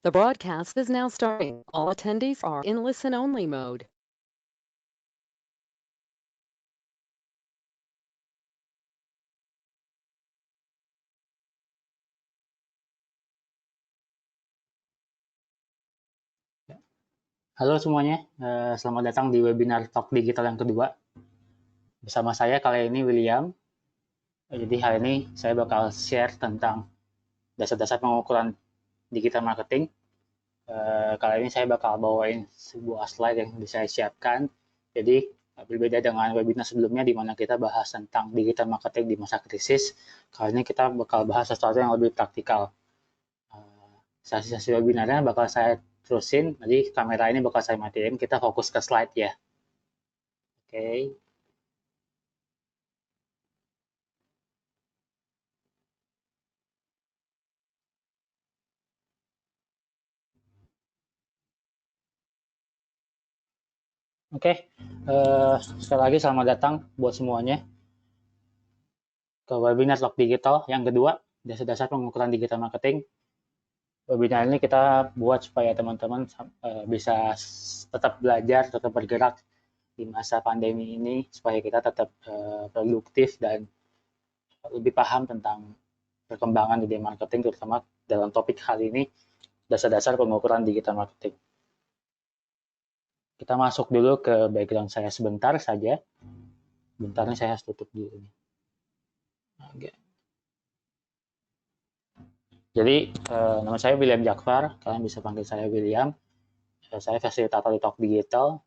The broadcast is now starting. All attendees are in listen-only mode. Halo semuanya, selamat datang di webinar Talk Digital yang kedua. Bersama saya kali ini William. Jadi hari ini saya bakal share tentang dasar-dasar pengukuran digital marketing. Kali ini saya bakal bawain sebuah slide yang sudah saya siapkan. Jadi berbeda dengan webinar sebelumnya di mana kita bahas tentang digital marketing di masa krisis. Kali ini kita bakal bahas sesuatu yang lebih praktikal. Sesi-sesi webinarnya bakal saya terusin, jadi kamera ini bakal saya matiin, kita fokus ke slide ya. Oke. Oke, sekali lagi selamat datang buat semuanya ke webinar Talk Digital yang kedua, dasar-dasar pengukuran digital marketing. Webinar ini kita buat supaya teman-teman bisa tetap belajar, tetap bergerak di masa pandemi ini, supaya kita tetap produktif dan lebih paham tentang perkembangan di marketing, terutama dalam topik kali ini, dasar-dasar pengukuran digital marketing. Kita masuk dulu ke background saya sebentar saja. Bentar nih saya harus tutup dulu. Oke. Jadi, nama saya William Jakfar, kalian bisa panggil saya William. Saya fasilitator di Talk Digital,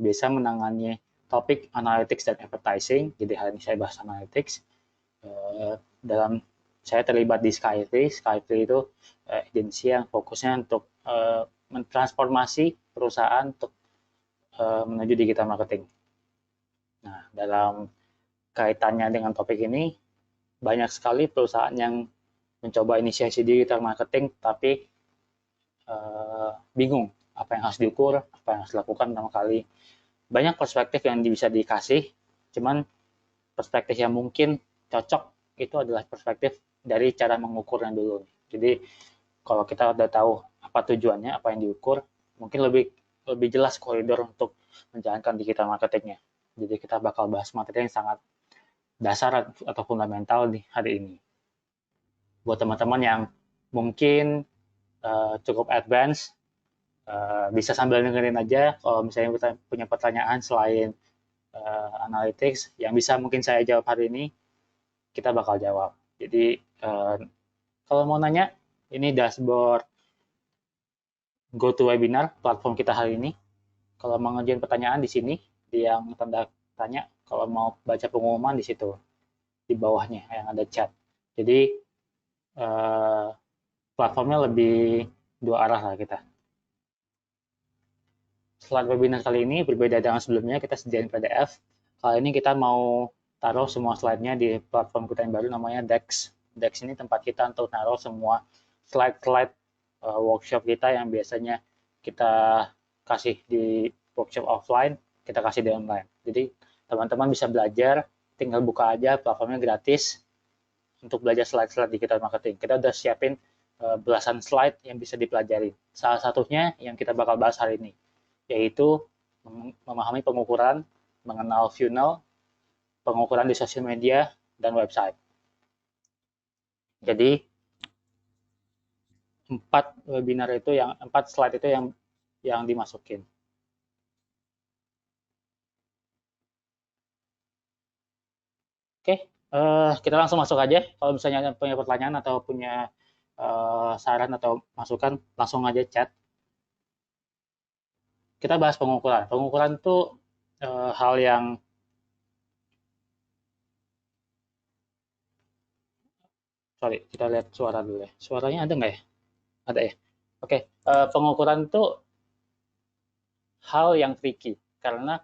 bisa menangani topik analytics dan advertising. Jadi hari ini saya bahas analytics. Dalam saya terlibat di Skytree. Skytree itu agensi yang fokusnya untuk mentransformasi perusahaan untuk menuju digital marketing. Nah, dalam kaitannya dengan topik ini, banyak sekali perusahaan yang mencoba inisiasi digital marketing, tapi bingung apa yang harus diukur, apa yang harus dilakukan pertama kali. Banyak perspektif yang bisa dikasih, cuman perspektif yang mungkin cocok itu adalah perspektif dari cara mengukurnya dulu. Jadi kalau kita udah tahu apa tujuannya, apa yang diukur, mungkin lebih jelas koridor untuk menjalankan digital marketingnya. Jadi kita bakal bahas materi yang sangat dasar atau fundamental di hari ini. Buat teman-teman yang mungkin cukup advance, bisa sambil dengerin aja. Kalau misalnya punya pertanyaan selain analytics yang bisa mungkin saya jawab hari ini, kita bakal jawab. Jadi kalau mau nanya, ini dashboard GoToWebinar platform kita hari ini. Kalau mau ngajuin pertanyaan di sini, di yang tanda tanya. Kalau mau baca pengumuman di situ, di bawahnya yang ada chat. Jadi platformnya lebih dua arah lah kita. Slide webinar kali ini berbeda dengan sebelumnya, kita sediain PDF. Kali ini kita mau taruh semua slide-nya di platform kita yang baru namanya Dex. Dex ini tempat kita untuk taruh semua slide-slide workshop kita yang biasanya kita kasih di workshop offline, kita kasih di online. Jadi teman-teman bisa belajar, tinggal buka aja, platformnya gratis untuk belajar slide-slide digital marketing. Kita udah siapin belasan slide yang bisa dipelajari. Salah satunya yang kita bakal bahas hari ini, yaitu memahami pengukuran, mengenal funnel, pengukuran di sosial media, dan website. Jadi, empat slide itu yang dimasukin. Oke, kita langsung masuk aja. Kalau misalnya punya pertanyaan atau punya saran atau masukan, langsung aja chat. Kita bahas pengukuran. Pengukuran itu hal yang sorry, kita lihat suara dulu ya. Suaranya ada nggak ya? Ada ya. Oke, pengukuran itu hal yang tricky karena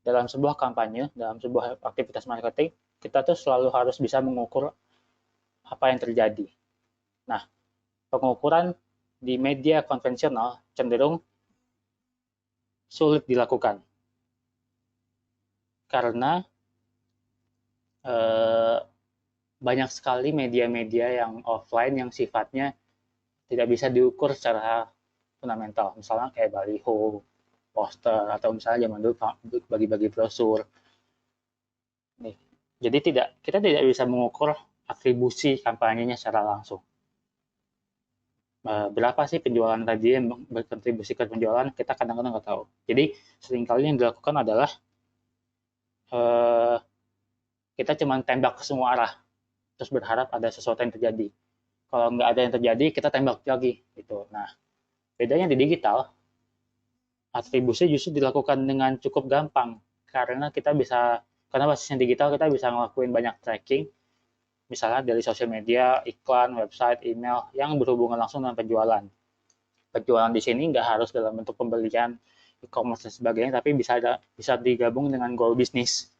dalam sebuah kampanye, dalam sebuah aktivitas marketing, kita tuh selalu harus bisa mengukur apa yang terjadi. Nah, pengukuran di media konvensional cenderung sulit dilakukan karena banyak sekali media-media yang offline yang sifatnya tidak bisa diukur secara fundamental, misalnya kayak baliho, poster, atau misalnya zaman dulu bagi-bagi brosur. Nih. Jadi kita tidak bisa mengukur atribusi kampanyenya secara langsung. Berapa sih penjualan tadi yang berkontribusi ke penjualan, kita kadang-kadang nggak tahu. Jadi seringkali yang dilakukan adalah eh, kita cuma tembak ke semua arah, terus berharap ada sesuatu yang terjadi. Kalau nggak ada yang terjadi, kita tembak lagi. Gitu. Nah, bedanya di digital, atribusi justru dilakukan dengan cukup gampang, karena basisnya digital, kita bisa ngelakuin banyak tracking, misalnya dari sosial media, iklan, website, email, yang berhubungan langsung dengan penjualan. Penjualan di sini nggak harus dalam bentuk pembelian, e-commerce dan sebagainya, tapi bisa digabung dengan goal bisnis.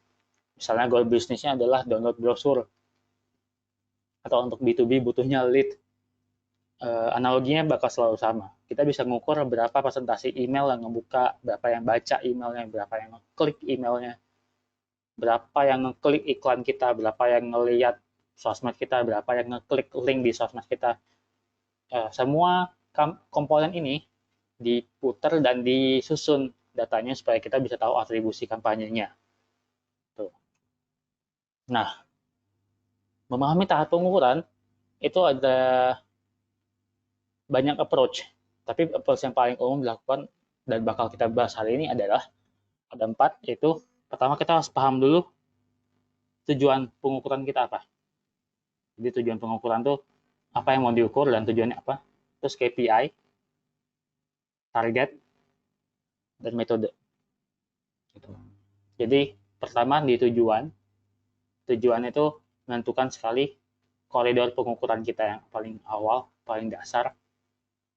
Misalnya goal bisnisnya adalah download brosur, atau untuk B2B butuhnya lead. Analoginya bakal selalu sama. Kita bisa mengukur berapa presentasi email yang ngebuka, berapa yang baca emailnya, berapa yang klik emailnya, berapa yang ngeklik iklan kita, berapa yang ngelihat sosmed kita, berapa yang ngeklik link di sosmed kita. Semua komponen ini diputar dan disusun datanya supaya kita bisa tahu atribusi kampanyenya. Tuh. Nah, memahami tahap pengukuran itu ada banyak approach, tapi approach yang paling umum dilakukan dan bakal kita bahas hari ini adalah ada 4, yaitu pertama kita harus paham dulu tujuan pengukuran kita apa. Jadi tujuan pengukuran tuh apa yang mau diukur dan tujuannya apa. Terus KPI, target, dan metode. Gitu. Jadi pertama di tujuan itu menentukan sekali koridor pengukuran kita yang paling awal, paling dasar.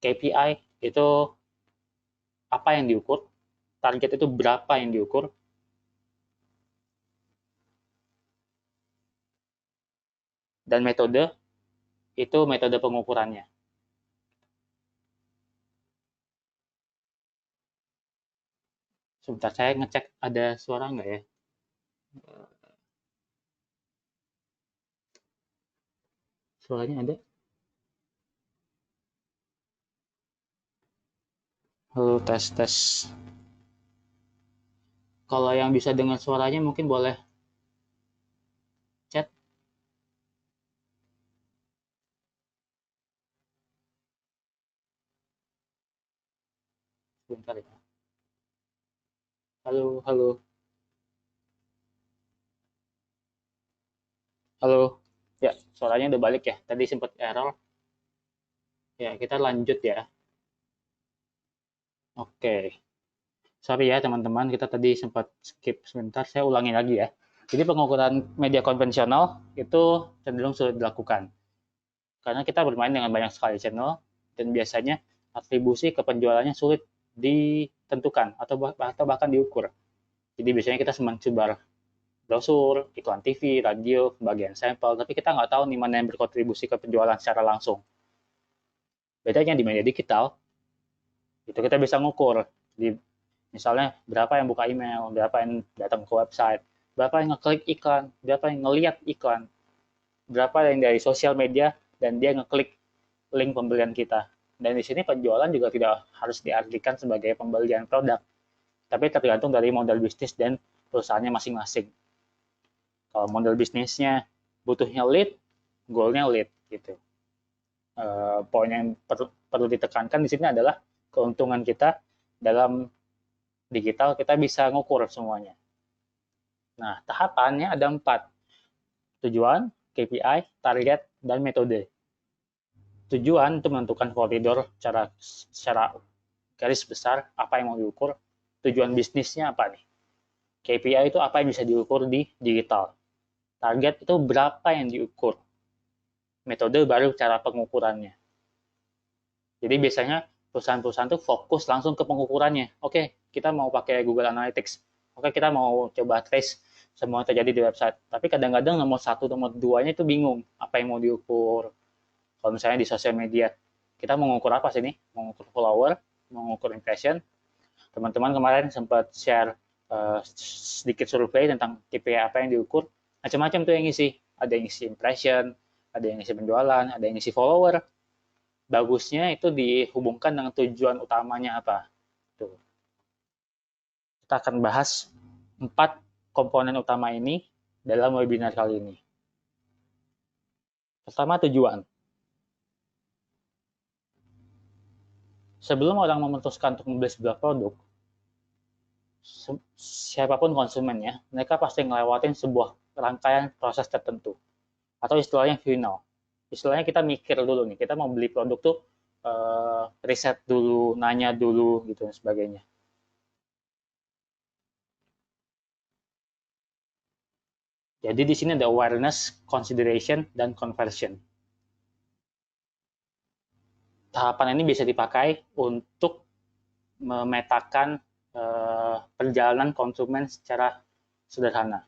KPI itu apa yang diukur, target itu berapa yang diukur, dan metode itu metode pengukurannya. Sebentar, saya ngecek ada suara nggak ya? Suaranya ada? Halo, tes tes. Kalau yang bisa dengar suaranya mungkin boleh chat. Sebentar ya. Halo, halo, halo. Ya, suaranya udah balik ya. Tadi sempat error. Ya, kita lanjut ya. Oke. Sorry ya teman-teman, kita tadi sempat skip sebentar. Saya ulangi lagi ya. Jadi pengukuran media konvensional itu cenderung sulit dilakukan. Karena kita bermain dengan banyak sekali channel dan biasanya atribusi ke penjualannya sulit ditentukan atau bahkan diukur. Jadi biasanya kita cuma sebar brosur, iklan TV, radio, bagian sampel, tapi kita nggak tahu nih mana yang berkontribusi ke penjualan secara langsung. Bedanya di media digital, itu kita bisa ngukur. Di, misalnya berapa yang buka email, berapa yang datang ke website, berapa yang ngeklik iklan, berapa yang ngelihat iklan, berapa yang dari sosial media, dan dia ngeklik link pembelian kita. Dan di sini penjualan juga tidak harus diartikan sebagai pembelian produk, tapi tergantung dari model bisnis dan perusahaannya masing-masing. Kalau model bisnisnya butuhnya lead, goalnya lead gitu. Poin yang perlu ditekankan di sini adalah keuntungan kita dalam digital, kita bisa ngukur semuanya. Nah, tahapannya ada 4. Tujuan, KPI, target, dan metode. Tujuan itu menentukan koridor secara garis besar apa yang mau diukur. Tujuan bisnisnya apa nih? KPI itu apa yang bisa diukur di digital. Target itu berapa yang diukur. Metode baru cara pengukurannya. Jadi biasanya perusahaan-perusahaan tuh fokus langsung ke pengukurannya. Oke, kita mau pakai Google Analytics. Oke, kita mau coba trace semua yang terjadi di website. Tapi kadang-kadang nomor 1, nomor 2-nya itu bingung apa yang mau diukur. Kalau misalnya di sosial media, kita mau mengukur apa sih nih? Mau mengukur follower, mau mengukur impression. Teman-teman kemarin sempat share sedikit survei tentang KPI apa yang diukur. Macam-macam tuh yang ngisi. Ada yang ngisi impression, ada yang ngisi penjualan, ada yang ngisi follower. bagusnya itu dihubungkan dengan tujuan utamanya apa. Tuh. Kita akan bahas 4 komponen utama ini dalam webinar kali ini. Pertama, tujuan. Sebelum orang memutuskan untuk membeli sebuah produk, siapapun konsumennya, mereka pasti ngelewatin sebuah rangkaian proses tertentu. Atau istilahnya final. Istilahnya kita mikir dulu nih, kita mau beli produk tuh riset dulu, nanya dulu, gitu dan sebagainya. Jadi di sini ada awareness, consideration, dan conversion. Tahapan ini bisa dipakai untuk memetakan perjalanan konsumen secara sederhana.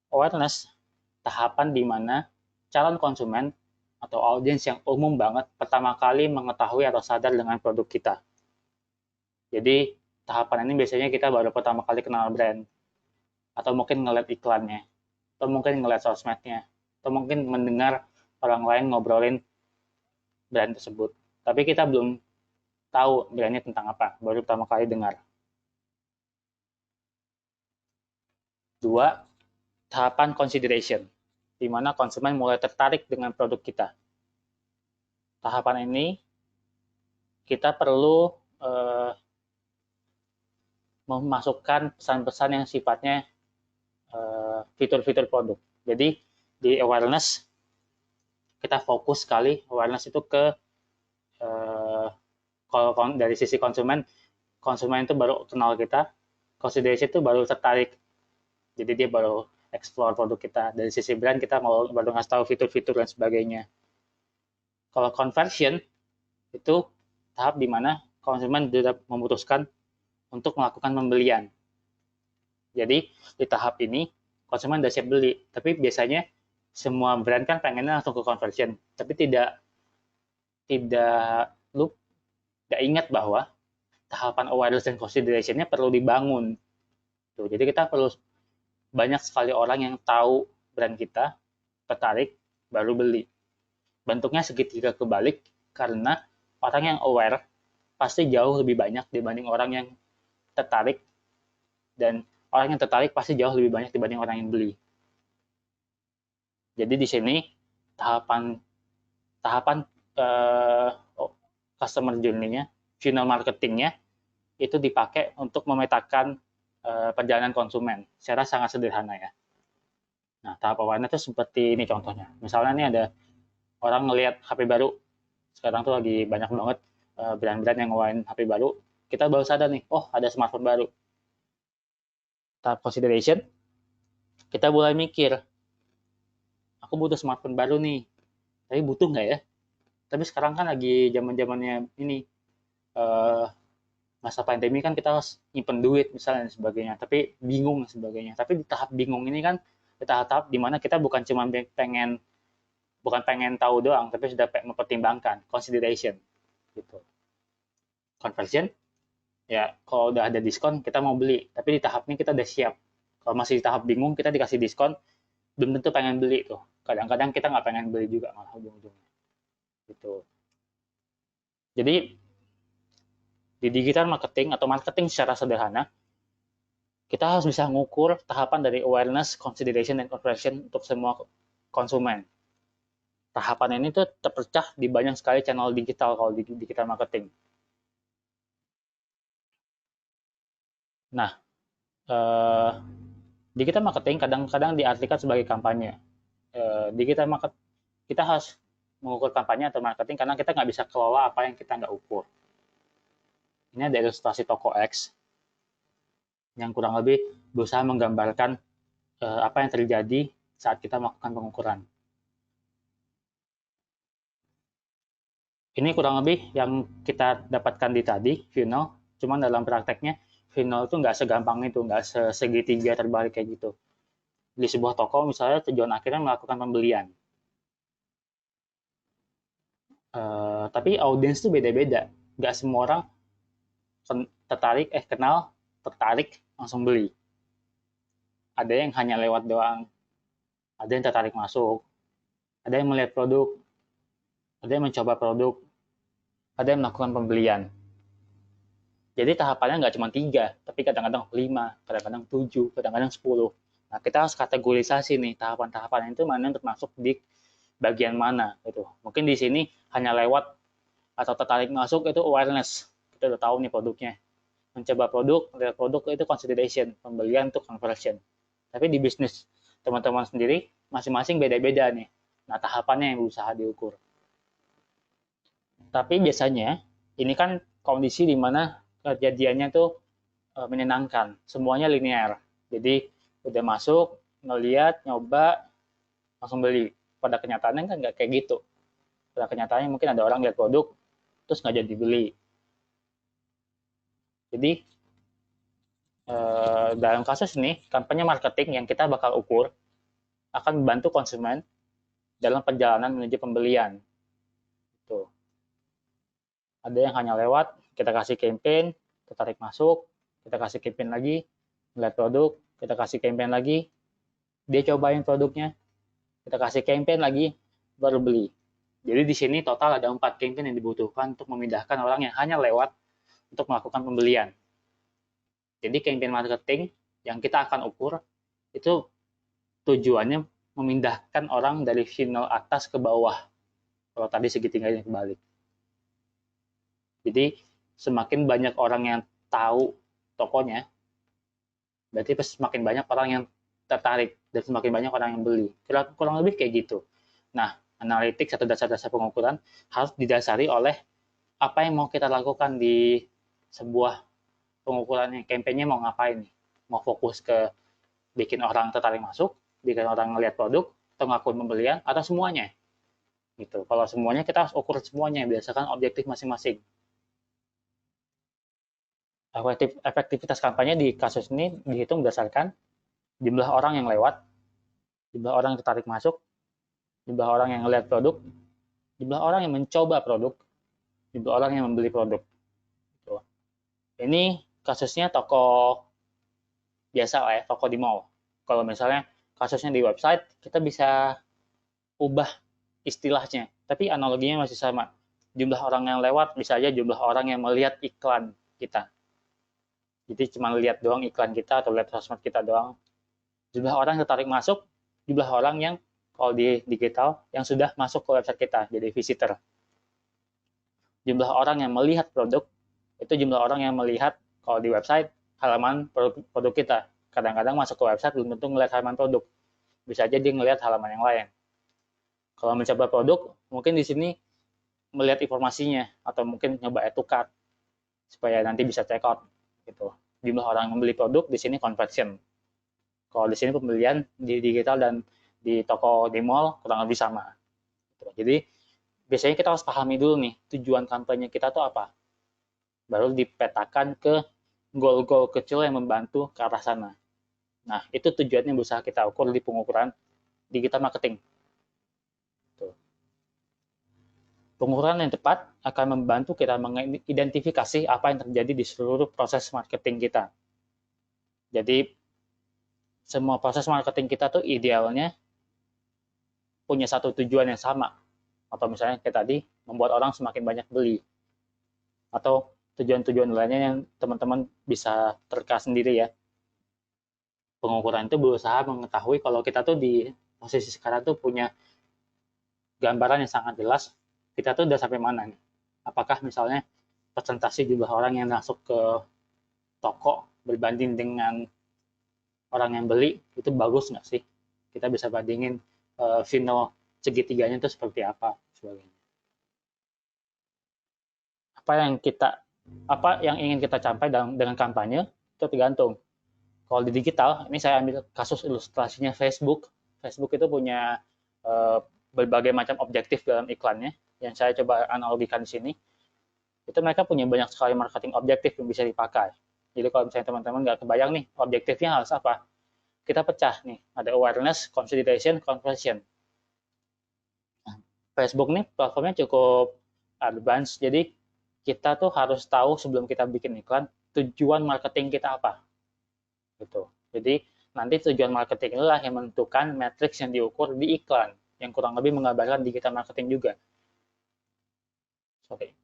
Awareness, tahapan di mana calon konsumen atau audiens yang umum banget pertama kali mengetahui atau sadar dengan produk kita. Jadi tahapan ini biasanya kita baru pertama kali kenal brand, atau mungkin ngeliat iklannya, atau mungkin ngeliat sosmednya, atau mungkin mendengar orang lain ngobrolin brand tersebut. Tapi kita belum tahu brandnya tentang apa, baru pertama kali dengar. 2. Tahapan consideration, di mana konsumen mulai tertarik dengan produk kita. Tahapan ini kita perlu memasukkan pesan-pesan yang sifatnya fitur-fitur produk. Jadi di awareness kita fokus sekali awareness itu ke kalau dari sisi konsumen itu baru kenal kita, consideration itu baru tertarik. Jadi dia baru explore produk kita. Dari sisi brand kita mau baru ngasih tahu fitur-fitur dan sebagainya. Kalau conversion itu tahap di mana konsumen sudah memutuskan untuk melakukan pembelian. Jadi di tahap ini konsumen sudah siap beli, tapi biasanya semua brand kan pengennya langsung ke conversion, tapi tidak ingat bahwa tahapan awareness dan consideration-nya perlu dibangun. Tuh, jadi kita perlu banyak sekali orang yang tahu brand kita, tertarik, baru beli. Bentuknya segitiga kebalik karena orang yang aware pasti jauh lebih banyak dibanding orang yang tertarik, dan orang yang tertarik pasti jauh lebih banyak dibanding orang yang beli. Jadi di sini tahapan customer journey-nya, final marketing-nya itu dipakai untuk memetakan perjalanan konsumen secara sangat sederhana ya. Nah, tahap awareness itu seperti ini contohnya. Misalnya ini ada orang ngelihat HP baru, sekarang tuh lagi banyak banget brand-brand yang ngeluarin HP baru, kita baru sadar nih, oh ada smartphone baru. Tahap consideration, kita mulai mikir, aku butuh smartphone baru nih, tapi butuh nggak ya? Tapi sekarang kan lagi zaman-zamannya ini, masa pandemi kan kita harus nyimpen duit misalnya dan sebagainya, tapi bingung dan sebagainya. Tapi di tahap bingung ini kan, di tahap-tahap dimana kita bukan cuma pengen tahu doang, tapi sudah mempertimbangkan, consideration gitu. Conversion, ya kalau udah ada diskon kita mau beli, tapi di tahap ini kita udah siap. Kalau masih di tahap bingung, kita dikasih diskon, belum tentu pengen beli tuh. Kadang-kadang kita nggak pengen beli juga malah ujung-ujungnya. Gitu. Jadi di digital marketing atau marketing secara sederhana, kita harus bisa mengukur tahapan dari awareness, consideration, dan conversion untuk semua konsumen. Tahapan ini tuh terpecah di banyak sekali channel digital kalau di digital marketing. Nah, digital marketing kadang-kadang diartikan sebagai kampanye. Digital market kita harus mengukur kampanye atau marketing karena kita nggak bisa kelola apa yang kita nggak ukur. Ini ada ilustrasi toko X yang kurang lebih berusaha menggambarkan apa yang terjadi saat kita melakukan pengukuran. Ini kurang lebih yang kita dapatkan di tadi, funnel. Cuman dalam prakteknya, funnel itu nggak segampang itu, nggak segitiga terbalik kayak gitu. Di sebuah toko misalnya tujuan akhirnya melakukan pembelian. Tapi audiens itu beda-beda. Nggak semua orang kenal, tertarik, langsung beli. Ada yang hanya lewat doang. Ada yang tertarik masuk. Ada yang melihat produk. Ada yang mencoba produk. ada yang melakukan pembelian. Jadi tahapannya nggak cuma 3, tapi kadang-kadang 5, kadang-kadang 7, kadang-kadang 10. Nah, kita harus kategorisasi nih tahapan-tahapan itu mana yang termasuk di bagian mana gitu. Mungkin di sini hanya lewat atau tertarik masuk itu awareness. Kita udah tahu nih produknya. Mencoba produk, lihat produk itu consideration, pembelian itu conversion. Tapi di bisnis teman-teman sendiri masing-masing beda-beda nih. Nah, tahapannya yang berusaha diukur. Tapi biasanya ini kan kondisi di mana kejadiannya tuh menyenangkan, semuanya linear. Jadi udah masuk, ngeliat, nyoba, langsung beli. Pada kenyataannya kan nggak kayak gitu. Pada kenyataannya mungkin ada orang lihat produk, terus nggak jadi beli. Jadi dalam kasus ini, kampanye marketing yang kita bakal ukur akan membantu konsumen dalam perjalanan menuju pembelian. Tuh. Ada yang hanya lewat, kita kasih campaign, tertarik masuk, kita kasih campaign lagi, melihat produk, kita kasih campaign lagi, dia cobain produknya, kita kasih campaign lagi, baru beli. Jadi di sini total ada 4 campaign yang dibutuhkan untuk memindahkan orang yang hanya lewat untuk melakukan pembelian. Jadi campaign marketing yang kita akan ukur itu tujuannya memindahkan orang dari funnel atas ke bawah. Kalau tadi segitiganya kebalik. Jadi semakin banyak orang yang tahu tokonya, berarti semakin banyak orang yang tertarik dan semakin banyak orang yang beli. Kurang lebih kayak gitu. Nah, analitik atau dasar-dasar pengukuran harus didasari oleh apa yang mau kita lakukan di sebuah pengukurannya, campaign-nya mau ngapain nih? Mau fokus ke bikin orang tertarik masuk, bikin orang ngelihat produk, atau ngelakuin pembelian, atau semuanya? Gitu. Kalau semuanya kita harus ukur semuanya, berdasarkan objektif masing-masing. Efektivitas kampanye di kasus ini dihitung berdasarkan jumlah orang yang lewat, jumlah orang yang tertarik masuk, jumlah orang yang ngelihat produk, jumlah orang yang mencoba produk, jumlah orang yang membeli produk. Gitu. Ini kasusnya toko biasa lah ya, toko di mall. Kalau misalnya kasusnya di website, kita bisa ubah istilahnya, tapi analoginya masih sama. Jumlah orang yang lewat bisa aja jumlah orang yang melihat iklan kita. Jadi cuma lihat doang iklan kita atau lihat sosmed kita doang. Jumlah orang yang tertarik masuk, jumlah orang yang kalau di digital yang sudah masuk ke website kita jadi visitor. Jumlah orang yang melihat produk itu jumlah orang yang melihat kalau di website halaman produk kita. Kadang-kadang masuk ke website belum tentu ngelihat halaman produk. Bisa aja dia ngelihat halaman yang lain. Kalau mencoba produk, mungkin di sini melihat informasinya atau mungkin nyoba add to cart supaya nanti bisa check out gitu. Jumlah orang yang membeli produk di sini conversion. Kalau di sini pembelian di digital dan di toko di mall kurang lebih sama. Jadi biasanya kita harus pahami dulu nih tujuan kampanye kita tuh apa. Baru dipetakan ke goal-goal kecil yang membantu ke arah sana. Nah, itu tujuannya berusaha kita ukur di pengukuran digital marketing. Pengukuran yang tepat akan membantu kita mengidentifikasi apa yang terjadi di seluruh proses marketing kita. Jadi, semua proses marketing kita tuh idealnya punya satu tujuan yang sama. Atau misalnya kayak tadi, membuat orang semakin banyak beli. Atau tujuan-tujuan lainnya yang teman-teman bisa terka sendiri ya. Pengukuran itu berusaha mengetahui kalau kita tuh di posisi sekarang tuh punya gambaran yang sangat jelas kita tuh udah sampai mana nih? Apakah misalnya presentasi jumlah orang yang masuk ke toko berbanding dengan orang yang beli itu bagus nggak sih? Kita bisa bandingin final segitiganya itu seperti apa sebagainya. Apa yang ingin kita capai dengan kampanye itu tergantung. Kalau di digital, ini saya ambil kasus ilustrasinya Facebook. Facebook itu punya berbagai macam objektif dalam iklannya yang saya coba analogikan di sini. Itu mereka punya banyak sekali marketing objektif yang bisa dipakai. Jadi kalau misalnya teman-teman nggak kebayang nih objektifnya harus apa, kita pecah nih. Ada awareness, consideration, conversion. Facebook nih platformnya cukup advance, jadi kita tuh harus tahu sebelum kita bikin iklan tujuan marketing kita apa. Gitu. Jadi nanti tujuan marketing inilah yang menentukan matriks yang diukur di iklan, yang kurang lebih menggambarkan digital marketing juga. Sorry.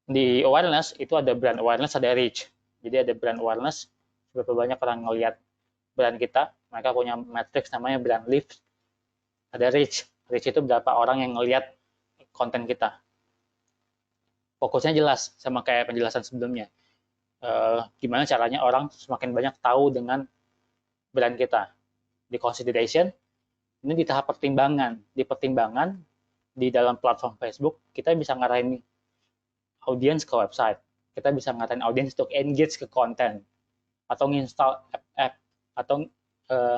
Di awareness itu ada brand awareness, ada reach. Jadi ada brand awareness, berapa banyak orang ngelihat brand kita, mereka punya matrix namanya brand lift. Ada reach, reach itu berapa orang yang ngelihat konten kita. Fokusnya jelas, sama kayak penjelasan sebelumnya. Gimana caranya orang semakin banyak tahu dengan brand kita. Di consideration, ini di tahap pertimbangan. Di pertimbangan, di dalam platform Facebook, kita bisa ngarahin audiens ke website. Kita bisa ngarahin audiens untuk engage ke konten. Atau nginstall app-app. Atau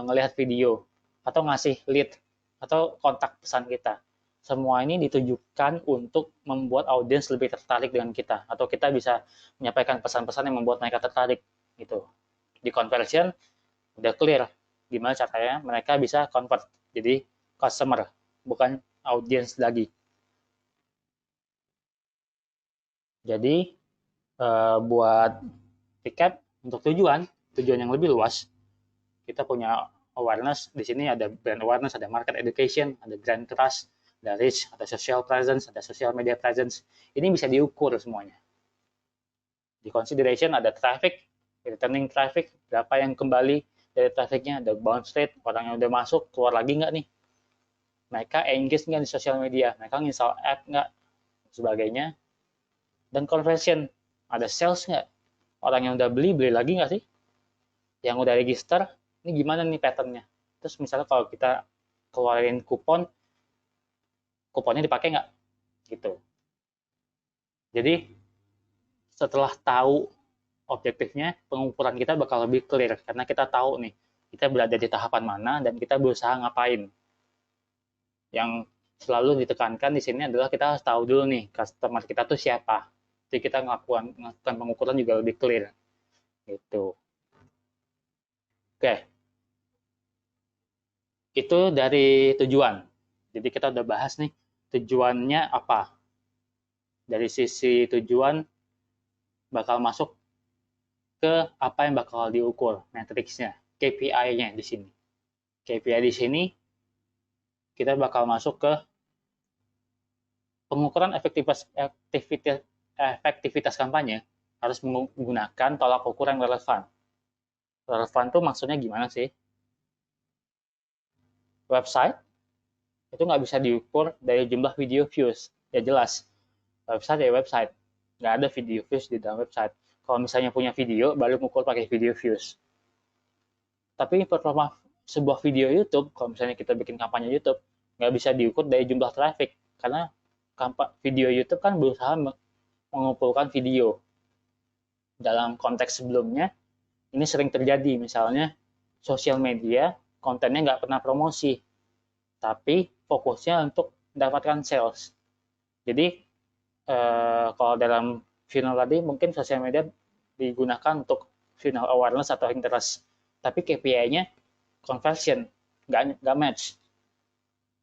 ngelihat video. Atau ngasih lead. Atau kontak pesan kita. Semua ini ditujukan untuk membuat audiens lebih tertarik dengan kita. Atau kita bisa menyampaikan pesan-pesan yang membuat mereka tertarik. Gitu. Di conversion, udah clear gimana caranya mereka bisa convert jadi customer, bukan audience lagi. Jadi buat recap, untuk tujuan yang lebih luas, kita punya awareness. Di sini ada brand awareness, ada market education, ada brand trust, ada reach, ada social presence, ada social media presence. Ini bisa diukur semuanya. Di consideration ada traffic, returning traffic, berapa yang kembali dari trafficnya, ada bounce rate, orang yang udah masuk, keluar lagi nggak nih? Mereka engage nggak di sosial media? Mereka install app nggak? Sebagainya. Dan conversion, ada sales nggak? Orang yang udah beli lagi nggak sih? Yang udah register, ini gimana nih patternnya? Terus misalnya kalau kita keluarin kupon, kuponnya dipakai nggak? Gitu. Jadi setelah tahu objektifnya, pengukuran kita bakal lebih clear karena kita tahu nih kita berada di tahapan mana dan kita berusaha ngapain. Yang selalu ditekankan di sini adalah kita harus tahu dulu nih customer kita tuh siapa. Jadi kita melakukan pengukuran juga lebih clear. Gitu. Oke. Itu dari tujuan. Jadi kita udah bahas nih tujuannya apa. Dari sisi tujuan bakal masuk ke apa yang bakal diukur, matriksnya, KPI-nya di sini. KPI di sini kita bakal masuk ke pengukuran efektivitas kampanye harus menggunakan tolak ukur yang relevan. Relevan tuh maksudnya gimana sih? Website itu nggak bisa diukur dari jumlah video views. Ya jelas, website ya website. Nggak ada video views di dalam website. Kalau misalnya punya video, baru mengukur pakai video views. Tapi performa sebuah video YouTube, kalau misalnya kita bikin kampanye YouTube, nggak bisa diukur dari jumlah traffic. Karena video YouTube kan berusaha mengumpulkan video. Dalam konteks sebelumnya, ini sering terjadi. Misalnya, sosial media, kontennya nggak pernah promosi. Tapi fokusnya untuk mendapatkan sales. Jadi, kalau dalam funnel tadi, mungkin sosial media digunakan untuk funnel awareness atau interest. Tapi KPI-nya conversion, nggak match.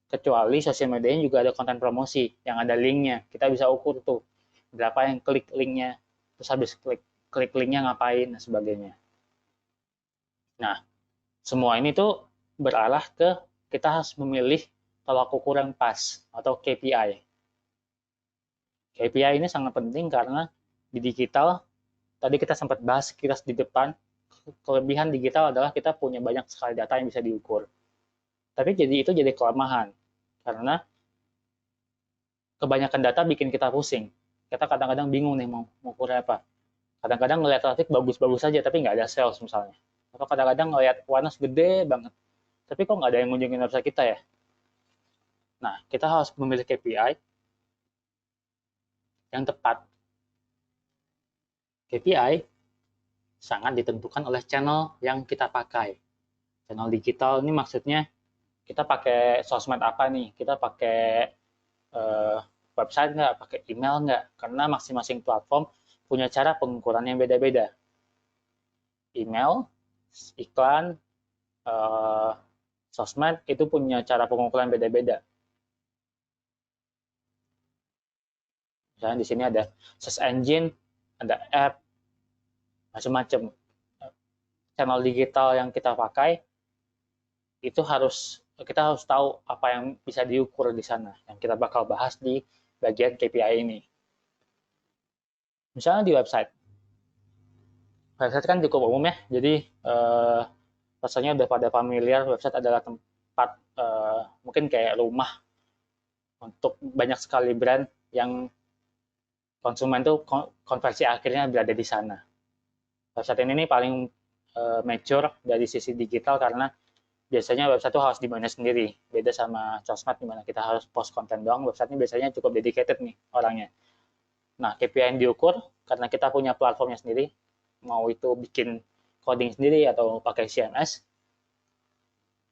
Kecuali sosial medianya juga ada konten promosi, yang ada linknya. Kita bisa ukur tuh, berapa yang klik linknya, terus habis klik linknya ngapain, dan sebagainya. Nah, semua ini tuh berarah ke kita harus memilih tolak ukur yang pas, atau KPI. KPI ini sangat penting karena di digital, tadi kita sempat bahas sekilas di depan, kelebihan digital adalah kita punya banyak sekali data yang bisa diukur. Tapi itu jadi kelemahan, karena kebanyakan data bikin kita pusing. Kita kadang-kadang bingung nih mau ukur apa. Kadang-kadang ngelihat traffic bagus-bagus saja, tapi nggak ada sales misalnya. Atau kadang-kadang ngelihat awareness gede banget, tapi kok nggak ada yang ngunjungin website kita ya? Nah, kita harus memilih KPI yang tepat. KPI sangat ditentukan oleh channel yang kita pakai. Channel digital ini maksudnya kita pakai sosmed apa nih? Kita pakai website nggak? Pakai email nggak? Karena masing-masing platform punya cara pengukuran yang beda-beda. Email, iklan, sosmed itu punya cara pengukuran beda-beda. Misalnya di sini ada search engine, ada app, macam-macam. Channel digital yang kita pakai itu kita harus tahu apa yang bisa diukur di sana. Yang kita bakal bahas di bagian KPI ini. Misalnya di website kan cukup umum ya, jadi rasanya udah pada familiar website adalah tempat mungkin kayak rumah untuk banyak sekali brand yang konsumen tuh konversi akhirnya berada di sana. Website ini nih paling mature dari sisi digital karena biasanya website itu harus dimanage sendiri. Beda sama sosmed di mana kita harus post konten doang, website ini biasanya cukup dedicated nih orangnya. Nah, KPI yang diukur karena kita punya platformnya sendiri, mau itu bikin coding sendiri atau pakai CMS,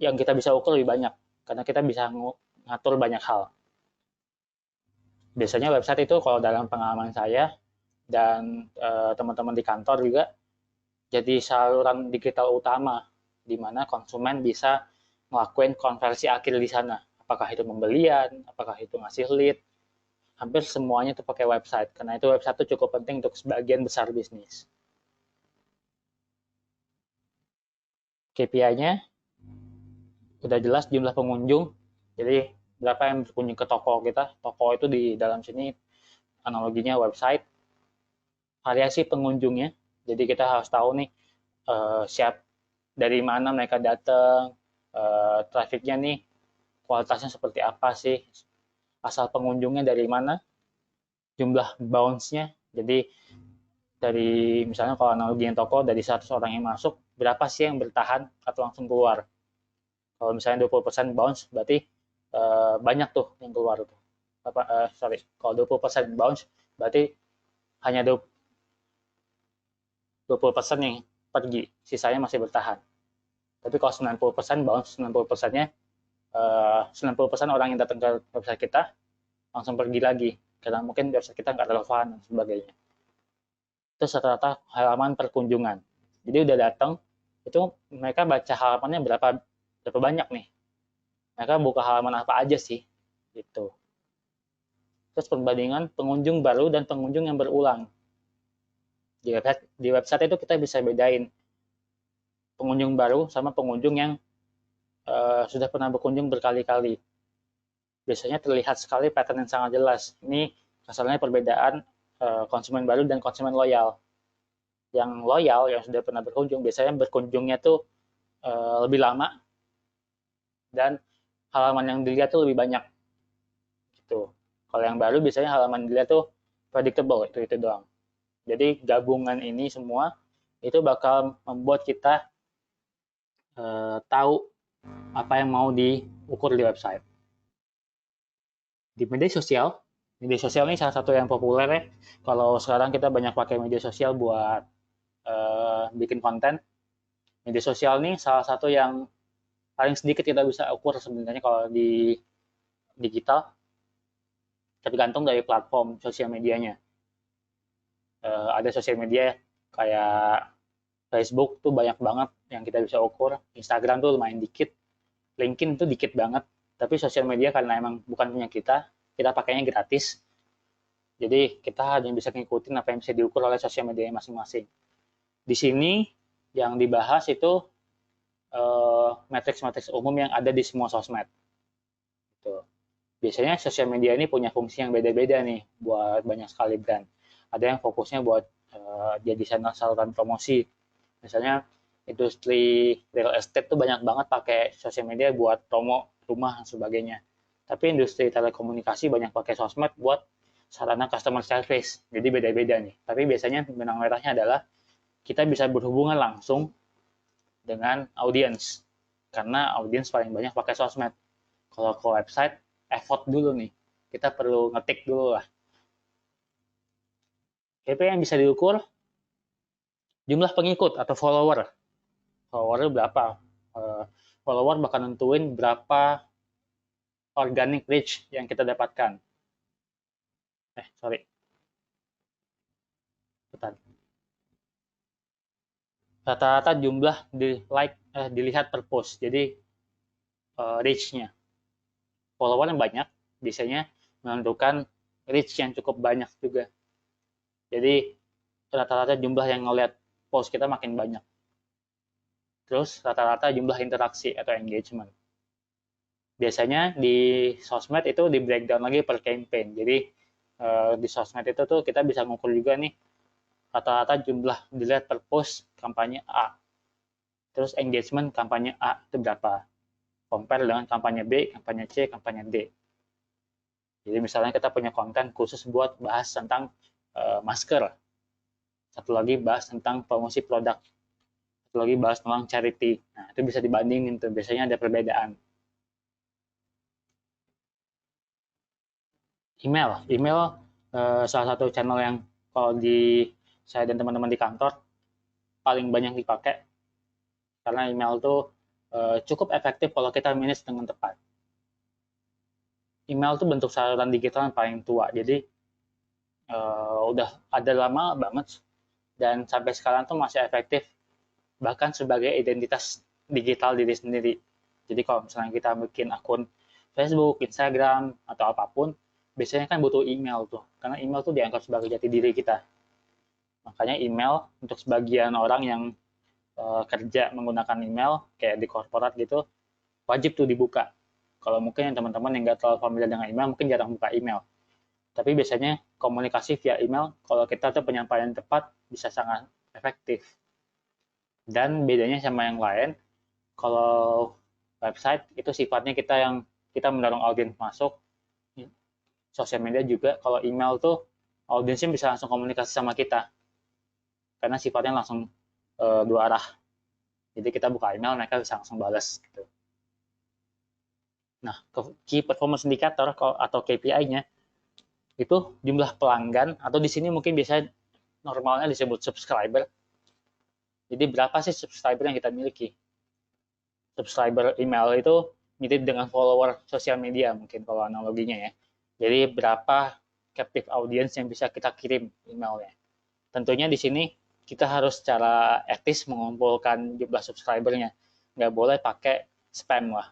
yang kita bisa ukur lebih banyak karena kita bisa ngatur banyak hal. Biasanya website itu kalau dalam pengalaman saya dan teman-teman di kantor juga jadi saluran digital utama di mana konsumen bisa ngelakuin konversi akhir di sana. Apakah itu pembelian, apakah itu ngasih lead, hampir semuanya itu pakai website. Karena itu website itu cukup penting untuk sebagian besar bisnis. KPI-nya udah jelas jumlah pengunjung. Jadi berapa yang berkunjung ke toko kita. Toko itu di dalam sini analoginya website. Variasi pengunjungnya. Jadi kita harus tahu nih siap dari mana mereka datang, trafficnya nih kualitasnya seperti apa sih, asal pengunjungnya dari mana, jumlah bounce-nya. Jadi dari misalnya kalau analogi yang toko dari 100 orang yang masuk, berapa sih yang bertahan atau langsung keluar. Kalau misalnya 20% bounce, berarti banyak tuh yang keluar tuh. Kalau 20% bounce, berarti hanya 20% yang pergi, sisanya masih bertahan. Tapi kalau 90% bounce, 90%-nya 90% orang yang datang ke website kita langsung pergi lagi karena mungkin website kita nggak relevan dan sebagainya. Itu rata-rata halaman perkunjungan. Jadi udah datang, itu mereka baca halamannya berapa banyak nih. Mereka buka halaman apa aja sih, gitu. Terus perbandingan pengunjung baru dan pengunjung yang berulang. Di website itu kita bisa bedain pengunjung baru sama pengunjung yang sudah pernah berkunjung berkali-kali. Biasanya terlihat sekali pattern yang sangat jelas. Ini kasarnya perbedaan konsumen baru dan konsumen loyal. Yang loyal, yang sudah pernah berkunjung, biasanya berkunjungnya tuh lebih lama dan halaman yang dilihat tuh lebih banyak. Gitu. Kalau yang baru biasanya halaman dilihat tuh predictable, itu doang. Jadi gabungan ini semua itu bakal membuat kita tahu apa yang mau diukur di website. Di media sosial ini salah satu yang populer ya. Kalau sekarang kita banyak pakai media sosial buat bikin konten. Media sosial ini salah satu yang paling sedikit kita bisa ukur sebenarnya kalau di digital, tergantung dari platform sosial medianya. Ada sosial media kayak Facebook tuh banyak banget yang kita bisa ukur, Instagram tuh lumayan dikit, LinkedIn tuh dikit banget, tapi sosial media karena emang bukan punya kita pakainya gratis, jadi kita hanya bisa ngikutin apa yang bisa diukur oleh sosial media masing-masing. Di sini yang dibahas itu matriks-matriks umum yang ada di semua sosmed. Gitu. Biasanya sosial media ini punya fungsi yang beda-beda nih buat banyak sekali brand. Ada yang fokusnya buat jadi saluran promosi. Misalnya industri real estate tuh banyak banget pakai sosial media buat promo rumah dan sebagainya. Tapi industri telekomunikasi banyak pakai sosmed buat sarana customer service. Jadi beda-beda nih. Tapi biasanya benang merahnya adalah kita bisa berhubungan langsung dengan audiens. Karena audiens paling banyak pakai sosmed. Kalau ke website, effort dulu nih. Kita perlu ngetik dulu lah. KPI yang bisa diukur, jumlah pengikut atau follower. Follower berapa? Follower bakal nentuin berapa organic reach yang kita dapatkan. Sorry. Bentar. Rata-rata jumlah dilihat per post. Jadi reach-nya. Follower yang banyak biasanya menentukan reach yang cukup banyak juga. Jadi rata-rata jumlah yang ngeliat post kita makin banyak. Terus rata-rata jumlah interaksi atau engagement. Biasanya di sosmed itu di breakdown lagi per campaign. Jadi di sosmed itu tuh kita bisa ngukur juga nih rata-rata jumlah dilihat per post kampanye A. Terus engagement kampanye A itu berapa? Compare dengan kampanye B, kampanye C, kampanye D. Jadi misalnya kita punya konten khusus buat bahas tentang masker. Satu lagi bahas tentang promosi produk. Satu lagi bahas tentang charity. Nah, itu bisa dibandingin tuh. Biasanya ada perbedaan. Email salah satu channel yang kalau di saya dan teman-teman di kantor paling banyak dipakai karena email tuh cukup efektif kalau kita manage dengan tepat. Email tuh bentuk saluran digital yang paling tua, jadi udah ada lama banget dan sampai sekarang tuh masih efektif bahkan sebagai identitas digital diri sendiri. Jadi kalau misalnya kita bikin akun Facebook, Instagram, atau apapun, biasanya kan butuh email tuh, karena email tuh dianggap sebagai jati diri kita. Makanya email untuk sebagian orang yang kerja menggunakan email, kayak di korporat gitu, wajib tuh dibuka. Kalau mungkin yang teman-teman yang nggak terlalu familiar dengan email, mungkin jarang buka email. Tapi biasanya komunikasi via email, kalau kita tuh penyampaian tepat, bisa sangat efektif. Dan bedanya sama yang lain, kalau website itu sifatnya kita mendorong audiens masuk, sosial media juga. Kalau email tuh audiensnya bisa langsung komunikasi sama kita, karena sifatnya langsung dua arah. Jadi kita buka email, mereka bisa langsung balas gitu. Nah, key performance indicator atau KPI-nya itu jumlah pelanggan, atau di sini mungkin biasa normalnya disebut subscriber. Jadi berapa sih subscriber yang kita miliki? Subscriber email itu mirip dengan follower sosial media mungkin kalau analoginya ya. Jadi berapa captive audience yang bisa kita kirim emailnya. Tentunya di sini kita harus secara etis mengumpulkan jumlah subscribernya. Nggak boleh pakai spam lah.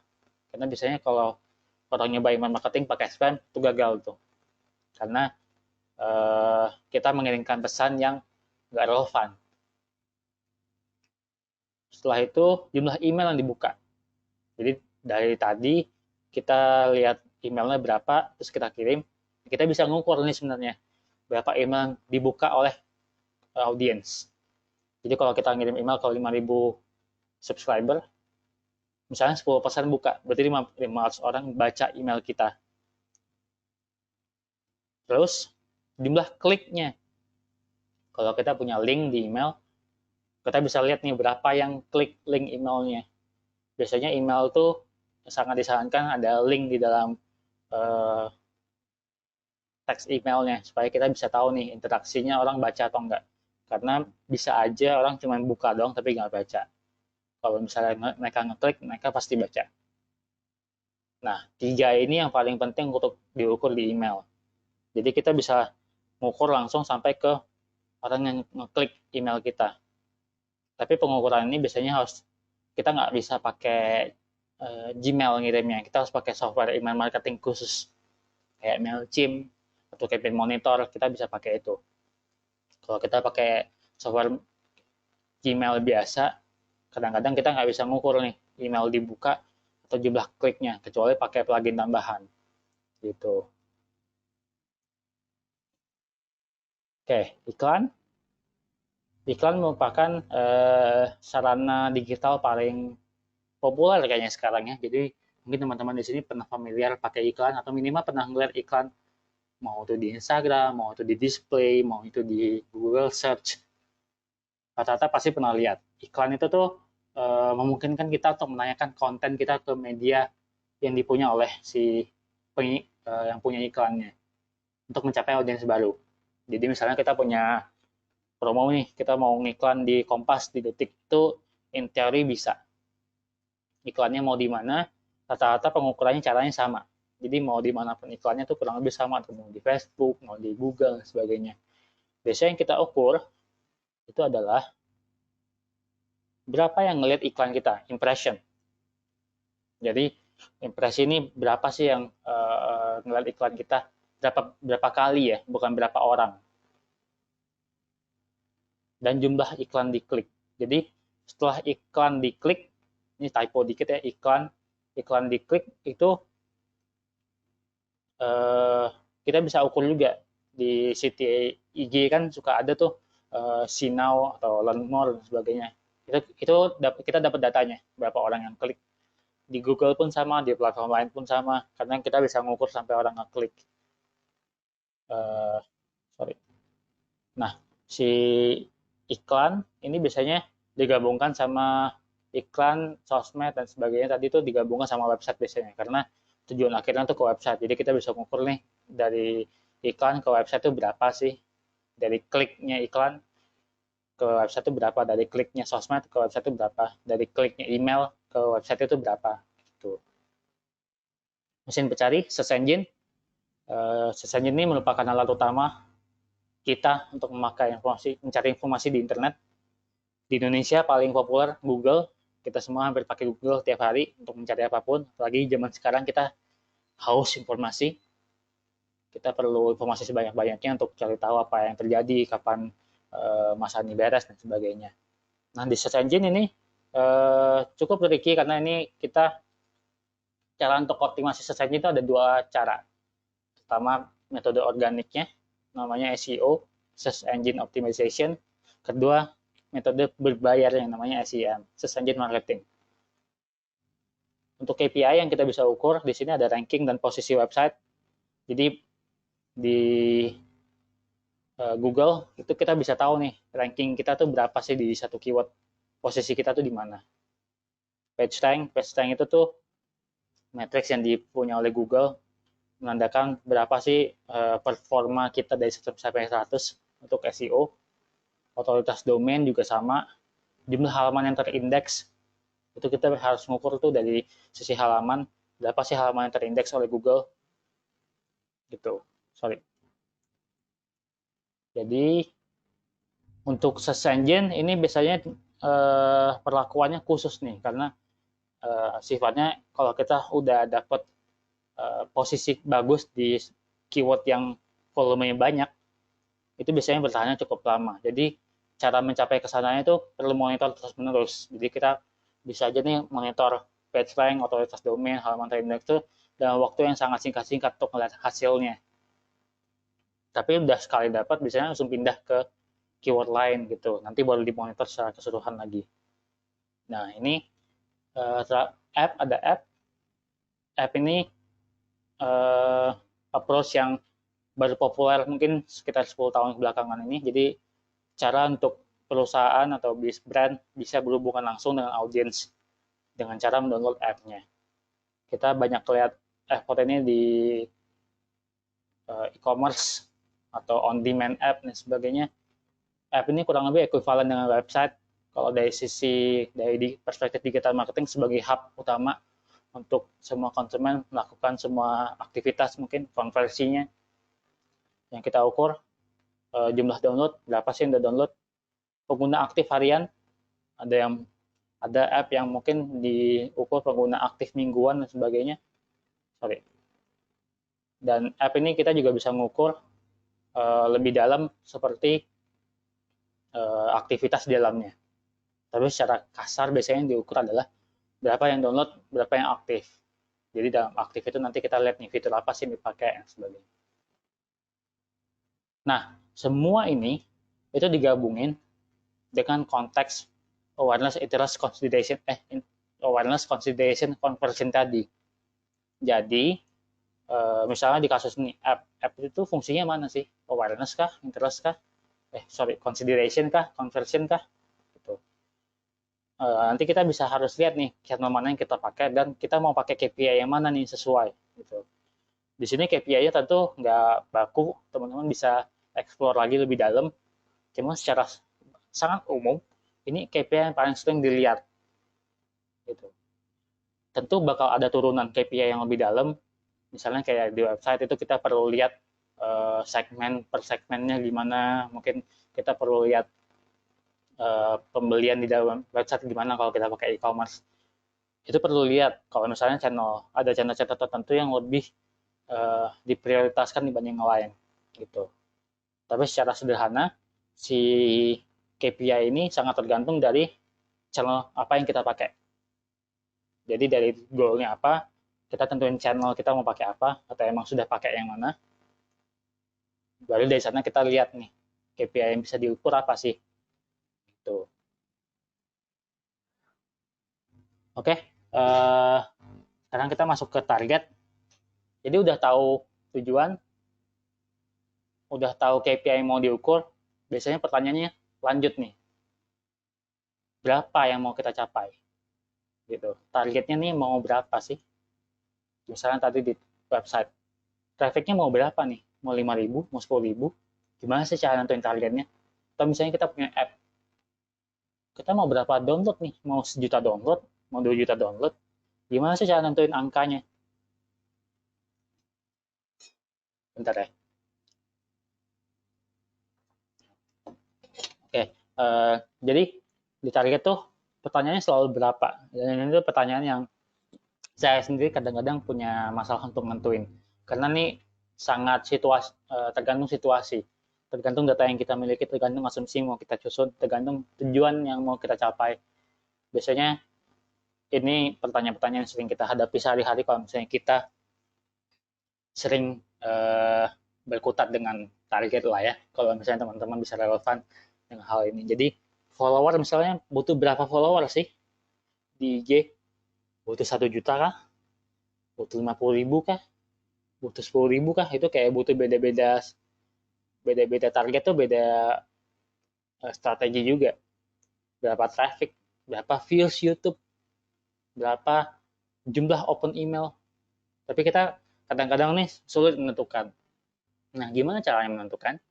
Karena biasanya kalau orang nyoba email marketing pakai spam, itu gagal tuh. Karena kita mengirimkan pesan yang nggak relevan. Setelah itu, jumlah email yang dibuka. Jadi dari tadi kita lihat emailnya berapa, terus kita kirim. Kita bisa ngukur nih sebenarnya berapa email yang dibuka oleh audiens. Jadi kalau kita ngirim email ke 5.000 subscriber, misalnya 10% buka, berarti 500 orang baca email kita. Terus jumlah kliknya. Kalau kita punya link di email, kita bisa lihat nih berapa yang klik link emailnya. Biasanya email tuh sangat disarankan ada link di dalam teks emailnya, supaya kita bisa tahu nih interaksinya orang baca atau enggak. Karena bisa aja orang cuma buka doang tapi nggak baca. Kalau misalnya mereka ngeklik, mereka pasti baca. Nah, 3 ini yang paling penting untuk diukur di email. Jadi kita bisa mengukur langsung sampai ke orang yang ngeklik email kita. Tapi pengukuran ini biasanya harus, kita nggak bisa pakai Gmail ngirimnya. Kita harus pakai software email marketing khusus. Kayak MailChimp atau Campaign Monitor, kita bisa pakai itu. Kalau kita pakai software Gmail biasa, kadang-kadang kita nggak bisa ngukur nih email dibuka atau jumlah kliknya, kecuali pakai plugin tambahan. Gitu. Oke, iklan. Iklan merupakan sarana digital paling populer kayaknya sekarang ya. Jadi mungkin teman-teman di sini pernah familiar pakai iklan atau minimal pernah ngeliat iklan, mau itu di Instagram, mau itu di display, mau itu di Google Search. Rata-rata pasti pernah lihat. Iklan itu tuh memungkinkan kita untuk menanyakan konten kita ke media yang dipunya oleh si yang punya iklannya untuk mencapai audiens baru. Jadi misalnya kita punya promo nih, kita mau ngiklan di Kompas, di Detik, itu in teori bisa. Iklannya mau di mana, rata-rata pengukurannya caranya sama. Jadi mau dimanapun iklannya tuh kurang lebih sama, mau di Facebook, mau di Google, sebagainya. Biasanya yang kita ukur itu adalah berapa yang ngelihat iklan kita, impression. Jadi impresi ini berapa sih yang ngelihat iklan kita, berapa kali ya, bukan berapa orang. Dan jumlah iklan diklik. Jadi setelah iklan diklik, ini typo dikit ya, iklan diklik itu kita bisa ukur juga di CTA IG kan suka ada tuh see now atau learn more dan sebagainya. Kita dapat datanya, berapa orang yang klik. Di Google pun sama, di platform lain pun sama, karena kita bisa ngukur sampai orang ngeklik. Sorry. Nah, si iklan ini biasanya digabungkan sama iklan, sosmed, dan sebagainya. Tadi itu digabungkan sama website biasanya, karena tujuan akhirnya tuh ke website. Jadi kita bisa ngukur nih, dari iklan ke website itu berapa sih, dari kliknya iklan ke website itu berapa, dari kliknya sosmed ke website itu berapa, dari kliknya email ke website itu berapa. Gitu. Mesin pencari, search engine. Search engine ini merupakan alat utama kita untuk mencari informasi di internet. Di Indonesia paling populer Google. Kita semua hampir pakai Google tiap hari untuk mencari apapun. Apalagi zaman sekarang kita haus informasi. Kita perlu informasi sebanyak-banyaknya untuk cari tahu apa yang terjadi, kapan masa ini beres, dan sebagainya. Nah, di search engine ini cukup tricky karena ini cara untuk optimasi search engine itu ada dua cara. Pertama, metode organiknya, namanya SEO, Search Engine Optimization. Kedua, metode berbayar yang namanya SEM, Search Engine Marketing. Untuk KPI yang kita bisa ukur, di sini ada ranking dan posisi website. Jadi di Google itu kita bisa tahu nih ranking kita tuh berapa sih di satu keyword, posisi kita tuh di mana. Page rank itu tuh matriks yang dipunya oleh Google, menandakan berapa sih performa kita dari 1 sampai 100 untuk SEO. Otoritas domain juga sama, jumlah halaman yang terindeks itu kita harus mengukur tuh dari sisi halaman, berapa sih halaman yang terindeks oleh Google gitu. Jadi untuk search engine ini biasanya perlakuannya khusus nih, karena sifatnya kalau kita udah dapat posisi bagus di keyword yang volumenya banyak, itu biasanya bertahannya cukup lama. Jadi cara mencapai ke sana itu perlu monitor terus-menerus. Jadi kita bisa aja nih monitor page rank, otoritas domain, halaman terindeks itu dalam waktu yang sangat singkat-singkat untuk melihat hasilnya. Tapi udah sekali dapat, biasanya langsung pindah ke keyword lain gitu. Nanti baru dimonitor secara keseluruhan lagi. Nah, ini ada app. App ini approach yang baru populer mungkin sekitar 10 tahun belakangan ini. Jadi cara untuk perusahaan atau brand bisa berhubungan langsung dengan audiens dengan cara mendownload app-nya. Kita banyak lihat effort ini di e-commerce atau on-demand app dan sebagainya. App ini kurang lebih ekuivalen dengan website kalau dari perspektif digital marketing sebagai hub utama untuk semua konsumen melakukan semua aktivitas, mungkin konversinya yang kita ukur, jumlah download, berapa sih yang udah download, pengguna aktif harian, ada app yang mungkin diukur pengguna aktif mingguan dan sebagainya. Dan app ini kita juga bisa mengukur lebih dalam seperti aktivitas di dalamnya. Tapi secara kasar biasanya yang diukur adalah berapa yang download, berapa yang aktif. Jadi dalam aktif itu nanti kita lihat nih fitur apa sih yang dipakai dan sebagainya. Nah, semua ini itu digabungin dengan konteks awareness, interest, consideration, conversion tadi. Jadi misalnya di kasus ini app itu fungsinya mana sih? Awareness kah, interest kah? Consideration kah, conversion kah? Gitu. Nanti kita harus lihat nih channel mana yang kita pakai dan kita mau pakai KPI yang mana nih sesuai. Gitu. Di sini KPI-nya tentu nggak baku, teman-teman bisa explore lagi lebih dalam. Cuma secara sangat umum, ini KPI yang paling sering dilihat. Gitu. Tentu bakal ada turunan KPI yang lebih dalam. Misalnya kayak di website itu kita perlu lihat segmen per segmennya gimana, mungkin kita perlu lihat pembelian di dalam website gimana kalau kita pakai e-commerce. Itu perlu lihat kalau misalnya ada channel-channel tertentu yang lebih diprioritaskan dibanding yang lain gitu. Tapi secara sederhana si KPI ini sangat tergantung dari channel apa yang kita pakai. Jadi dari goalnya apa, kita tentuin channel kita mau pakai apa, atau emang sudah pakai yang mana. Baru dari sana kita lihat nih KPI yang bisa diukur apa sih. Gitu. Oke, sekarang kita masuk ke target. Jadi udah tahu tujuan, udah tahu KPI yang mau diukur, biasanya pertanyaannya lanjut nih, berapa yang mau kita capai? Gitu. Targetnya nih mau berapa sih? Misalnya tadi di website, trafficnya mau berapa nih? Mau 5.000, mau 10.000? Gimana sih cara nentuin targetnya? Atau misalnya kita punya app, kita mau berapa download nih? Mau 1 juta download? Mau 2 juta download? Gimana sih cara nentuin angkanya? Bentar ya. Oke, jadi di target tuh pertanyaannya selalu berapa? Dan itu pertanyaan yang saya sendiri kadang-kadang punya masalah untuk nentuin. Karena nih sangat tergantung situasi, tergantung data yang kita miliki, tergantung asumsi yang mau kita susun, tergantung tujuan yang mau kita capai. Biasanya ini pertanyaan-pertanyaan yang sering kita hadapi sehari-hari kalau misalnya kita sering berkutat dengan target lah ya. Kalau misalnya teman-teman bisa relevan dengan hal ini. Jadi follower misalnya butuh berapa follower sih di IG? Butuh 1 juta kah? Butuh 50.000 kah? Butuh 10.000 kah? Itu kayak butuh beda-beda target tuh beda strategi juga. Berapa traffic, berapa views YouTube, berapa jumlah open email. Tapi kita kadang-kadang nih sulit menentukan. Nah, gimana caranya menentukan?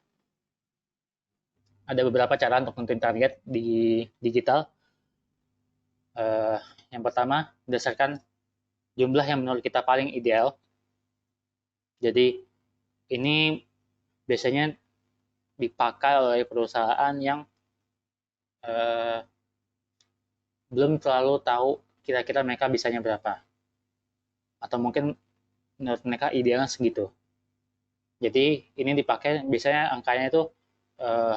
Ada beberapa cara untuk menentukan target di digital. Uh, yang pertama, berdasarkan jumlah yang menurut kita paling ideal. Jadi, ini biasanya dipakai oleh perusahaan yang uh, belum terlalu tahu kira-kira mereka bisanya berapa. Atau mungkin menurut mereka idealnya segitu. Jadi ini dipakai biasanya angkanya itu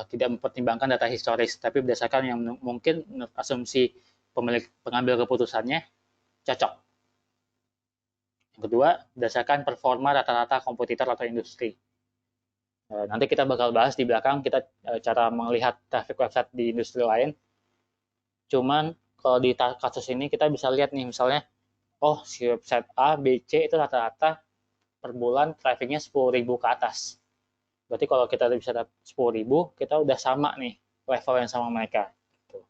tidak mempertimbangkan data historis, tapi berdasarkan yang mungkin menurut asumsi pemilik pengambil keputusannya cocok. Yang kedua, berdasarkan performa rata-rata kompetitor atau industri. Nanti kita bakal bahas di belakang kita cara melihat traffic website di industri lain. Cuman kalau di kasus ini kita bisa lihat nih misalnya, oh si website A, B, C itu rata-rata per bulan trafficnya 10.000 ke atas. Berarti kalau kita bisa dapat 10.000, kita udah sama nih level yang sama mereka. Gitu.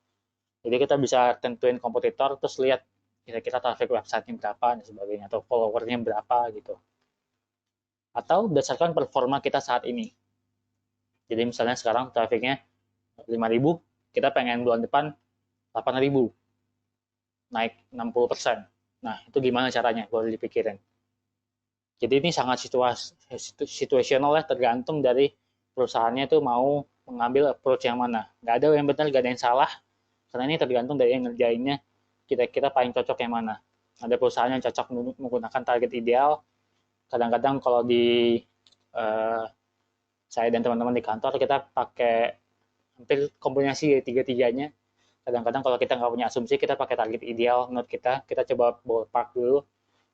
Jadi kita bisa tentuin kompetitor, terus lihat kira-kira traffic website-nya berapa dan sebagainya, atau follower-nya berapa gitu. Atau berdasarkan performa kita saat ini. Jadi misalnya sekarang trafficnya 5.000, kita pengen bulan depan 8.000, naik 60%. Nah, itu gimana caranya? Boleh dipikirin. Jadi ini sangat situasional ya, tergantung dari perusahaannya itu mau mengambil approach yang mana. Nggak ada yang benar, nggak ada yang salah, karena ini tergantung dari yang ngerjainnya, kita paling cocok yang mana. Ada perusahaan yang cocok menggunakan target ideal. Kadang-kadang kalau di saya dan teman-teman di kantor, kita pakai hampir kombinasi dari tiga-tiganya. Kadang-kadang kalau kita nggak punya asumsi, kita pakai target ideal menurut kita coba ballpark dulu.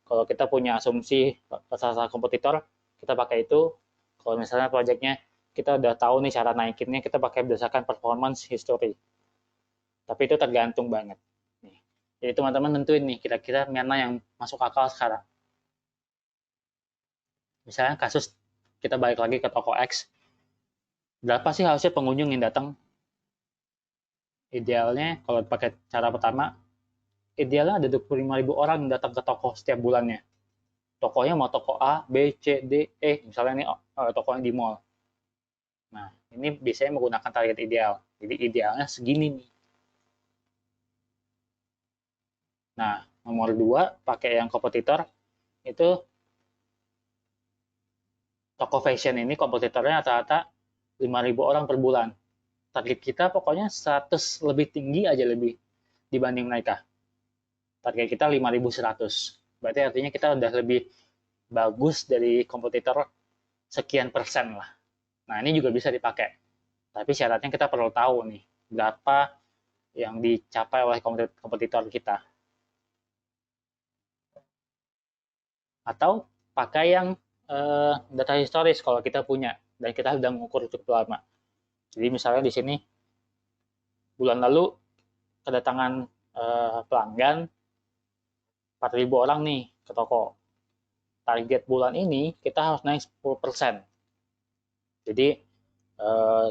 Kalau kita punya asumsi salah kompetitor, kita pakai itu. Kalau misalnya proyeknya kita udah tahu nih cara naikinnya, kita pakai berdasarkan performance history. Tapi itu tergantung banget. Nih. Jadi teman-teman tentuin nih, kira-kira mana yang masuk akal sekarang. Misalnya kasus kita balik lagi ke toko X, berapa sih harusnya pengunjung yang datang? Idealnya kalau pakai cara pertama, idealnya ada 25.000 orang yang datang ke toko setiap bulannya. Tokonya mau toko A, B, C, D, E, misalnya ini tokonya di mall. Nah, ini biasanya menggunakan target ideal. Jadi idealnya segini nih. Nah, nomor 2, pakai yang kompetitor, itu toko fashion ini kompetitornya rata-rata 5.000 orang per bulan. Target kita pokoknya 100 lebih tinggi aja lebih dibanding mereka. Target kita 5.100. Berarti artinya kita udah lebih bagus dari kompetitor sekian persen lah. Nah, ini juga bisa dipakai. Tapi syaratnya kita perlu tahu nih, berapa yang dicapai oleh kompetitor kita. Atau pakai yang data historis kalau kita punya dan kita sudah mengukur cukup lama. Jadi misalnya di sini bulan lalu kedatangan pelanggan 4.000 orang nih ke toko. Target bulan ini kita harus naik 10%. Jadi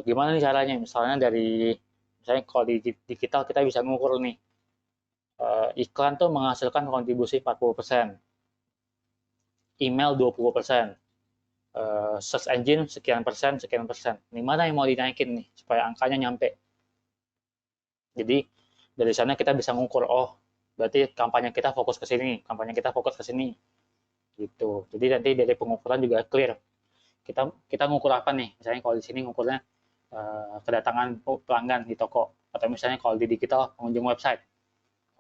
gimana nih caranya? Misalnya kalau di digital kita bisa ngukur nih, iklan tuh menghasilkan kontribusi 40%, email 20%, search engine sekian persen. Ini mana yang mau dinaikin nih supaya angkanya nyampe? Jadi dari sana kita bisa ngukur, oh berarti kampanye kita fokus ke sini, gitu. Jadi nanti dari pengukuran juga clear. Kita ngukur apa nih? Misalnya kalau di sini ngukurnya kedatangan pelanggan di toko, atau misalnya kalau di digital pengunjung website,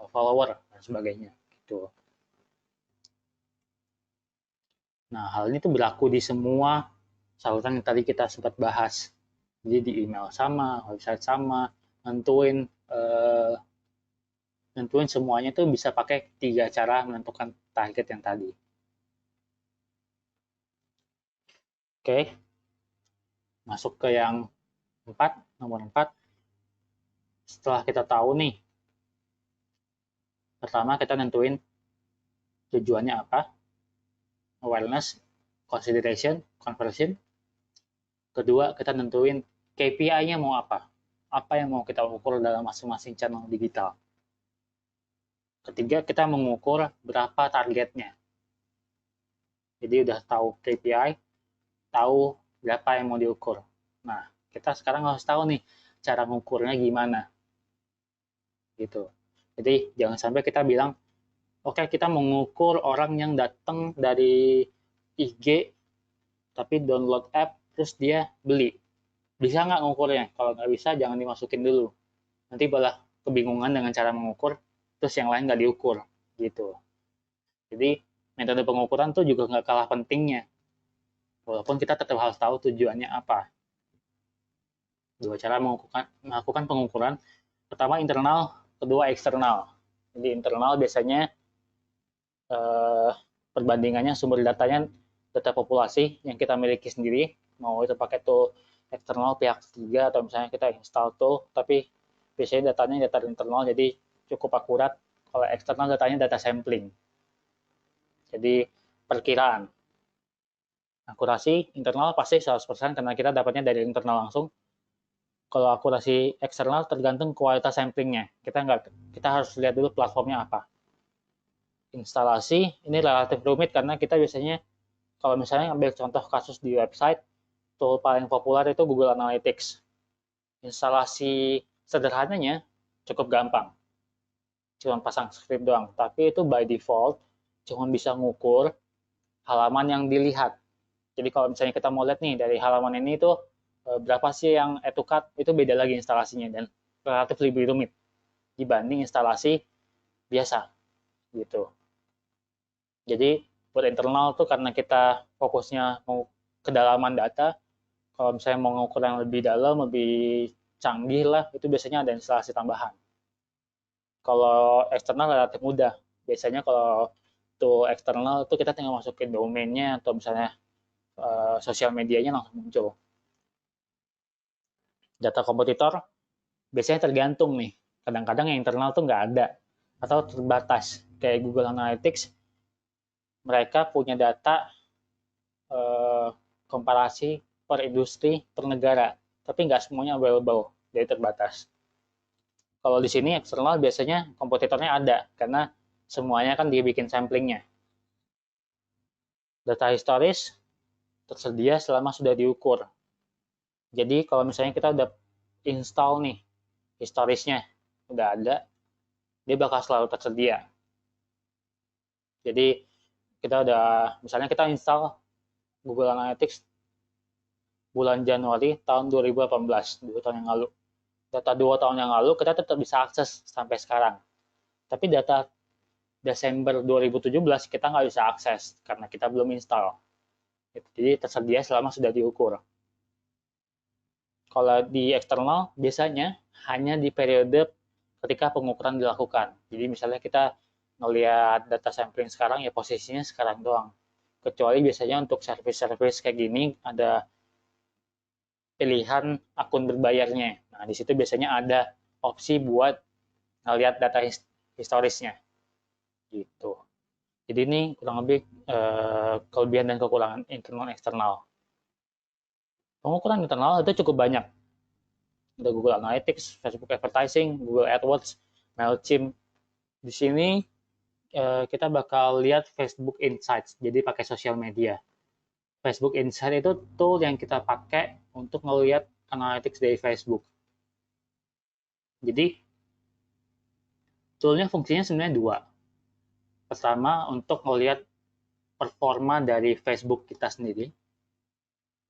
follower dan sebagainya, gitu. Nah, hal ini tuh berlaku di semua saluran yang tadi kita sempat bahas. Jadi di email sama, website sama, nentuin eh, nentuin semuanya tuh bisa pakai 3 cara menentukan target yang tadi. Oke, masuk ke yang nomor 4. Setelah kita tahu nih, pertama kita nentuin tujuannya apa, awareness, consideration, conversion. Kedua, kita nentuin KPI-nya mau apa yang mau kita ukur dalam masing-masing channel digital. Ketiga, kita mengukur berapa targetnya. Jadi udah tahu KPI, tahu berapa yang mau diukur. Nah, kita sekarang harus tahu nih cara mengukurnya gimana. Gitu. Jadi jangan sampai kita bilang, oke, kita mengukur orang yang datang dari IG tapi download app terus dia beli. Bisa nggak ngukurnya? Kalau nggak bisa, jangan dimasukin dulu. Nanti malah kebingungan dengan cara mengukur, terus yang lain nggak diukur. Gitu. Jadi metode pengukuran tuh juga nggak kalah pentingnya. Walaupun kita tetap harus tahu tujuannya apa. Dua cara melakukan pengukuran. Pertama internal, kedua eksternal. Jadi internal biasanya perbandingannya sumber datanya data populasi yang kita miliki sendiri, mau itu pakai tool eksternal pihak ketiga atau misalnya kita install tool, tapi biasanya datanya data internal jadi cukup akurat. Kalau eksternal datanya data sampling, jadi perkiraan. Akurasi internal pasti 100% karena kita dapatnya dari internal langsung. Kalau akurasi eksternal tergantung kualitas samplingnya. Kita harus lihat dulu platformnya apa. Instalasi ini relatif rumit karena kita biasanya kalau misalnya ambil contoh kasus di website, tool paling populer itu Google Analytics. Instalasi sederhananya cukup gampang. Cuma pasang script doang, tapi itu by default cuma bisa ngukur halaman yang dilihat. Jadi kalau misalnya kita mau lihat nih dari halaman ini tuh berapa sih yang add to cart, itu beda lagi instalasinya dan relatif lebih rumit dibanding instalasi biasa gitu. Jadi buat internal tuh karena kita fokusnya mau kedalaman data, kalau misalnya mau ngukur yang lebih dalam, lebih canggih lah, itu biasanya ada instalasi tambahan. Kalau eksternal relatif mudah. Biasanya kalau tool eksternal itu kita tinggal masukin domainnya atau misalnya sosial medianya langsung muncul. Data kompetitor biasanya tergantung nih. Kadang-kadang yang internal tuh nggak ada atau terbatas. Kayak Google Analytics, mereka punya data komparasi per industri, per negara. Tapi nggak semuanya available, jadi terbatas. Kalau di sini eksternal biasanya kompetitornya ada, karena semuanya kan dia bikin samplingnya. Data historis tersedia selama sudah diukur. Jadi kalau misalnya kita udah install nih, historisnya udah ada, dia bakal selalu tersedia. Jadi misalnya kita install Google Analytics bulan Januari tahun 2018, 2 tahun yang lalu. Data 2 tahun yang lalu kita tetap bisa akses sampai sekarang. Tapi data Desember 2017 kita nggak bisa akses karena kita belum install. Jadi tersedia selama sudah diukur. Kalau di eksternal biasanya hanya di periode ketika pengukuran dilakukan. Jadi misalnya kita ngelihat data sampling sekarang ya posisinya sekarang doang. Kecuali biasanya untuk service-service kayak gini ada pilihan akun berbayarnya. Nah, di situ biasanya ada opsi buat ngeliat data historisnya gitu. Jadi ini kurang lebih kelebihan dan kekurangan internal eksternal. Pengukuran internal itu cukup banyak. Ada Google Analytics, Facebook Advertising, Google AdWords, Mailchimp. Di sini kita bakal lihat Facebook Insights, jadi pakai sosial media. Facebook Insights itu tool yang kita pakai untuk ngelihat analytics dari Facebook. Jadi toolnya fungsinya sebenarnya dua. Pertama untuk melihat performa dari Facebook kita sendiri.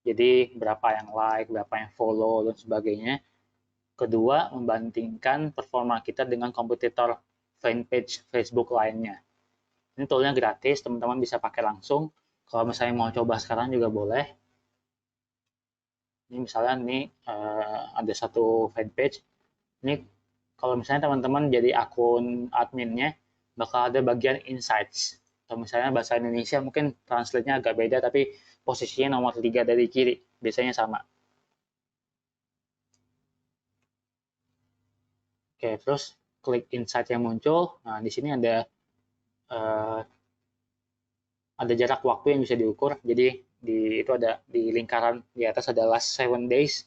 Jadi berapa yang like, berapa yang follow, dan sebagainya. Kedua, membandingkan performa kita dengan kompetitor fanpage Facebook lainnya. Ini toolnya gratis, teman-teman bisa pakai langsung. Kalau misalnya mau coba sekarang juga boleh. Ini misalnya nih ada satu fanpage. Ini kalau misalnya teman-teman jadi akun adminnya, bakal ada bagian insights. Kalau misalnya bahasa Indonesia mungkin translate-nya agak beda, tapi posisinya nomor 3 dari kiri. Biasanya sama. Oke, terus klik insight yang muncul. Nah, di sini uh, ada jarak waktu yang bisa diukur. Jadi itu ada di lingkaran di atas ada last 7 days.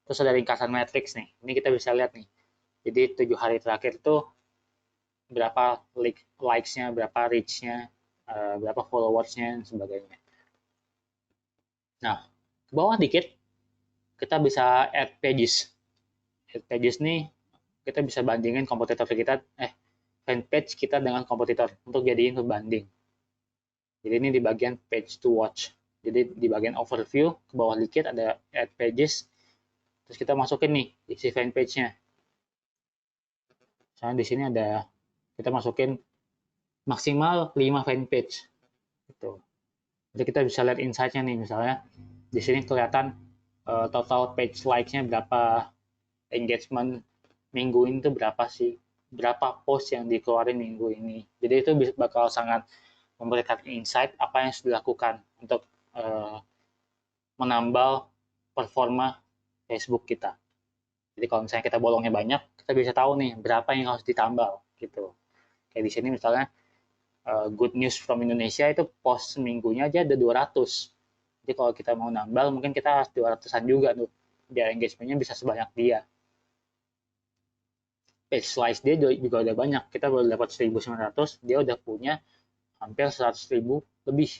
Terus ada ringkasan matrix nih. Ini kita bisa lihat nih. Jadi 7 hari terakhir itu berapa likes-nya, berapa reach-nya, berapa followers-nya, dan sebagainya. Nah, ke bawah dikit, kita bisa add pages. Add pages nih, kita bisa bandingin kompetitor kita, fanpage kita dengan kompetitor untuk jadiin pembanding. Jadi ini di bagian page to watch. Jadi di bagian overview, ke bawah dikit ada add pages, terus kita masukin nih isi fanpage-nya. Misalnya di sini ada, kita masukin maksimal 5 fanpage. Gitu. Jadi kita bisa lihat insight-nya nih, misalnya di sini kelihatan total page likes-nya berapa, engagement minggu ini tuh berapa sih, berapa post yang dikeluarin minggu ini. Jadi itu bakal sangat memberikan insight apa yang sudah dilakukan untuk menambal performa Facebook kita. Jadi kalau misalnya kita bolongnya banyak, kita bisa tahu nih berapa yang harus ditambal gitu. Kayak di sini misalnya Good News from Indonesia itu post seminggunya aja ada 200. Jadi kalau kita mau nambal mungkin kita harus 200-an juga tuh biar engagementnya bisa sebanyak dia. Page slice dia juga udah banyak. Kita baru dapat 1.900, dia udah punya hampir 100.000 lebih.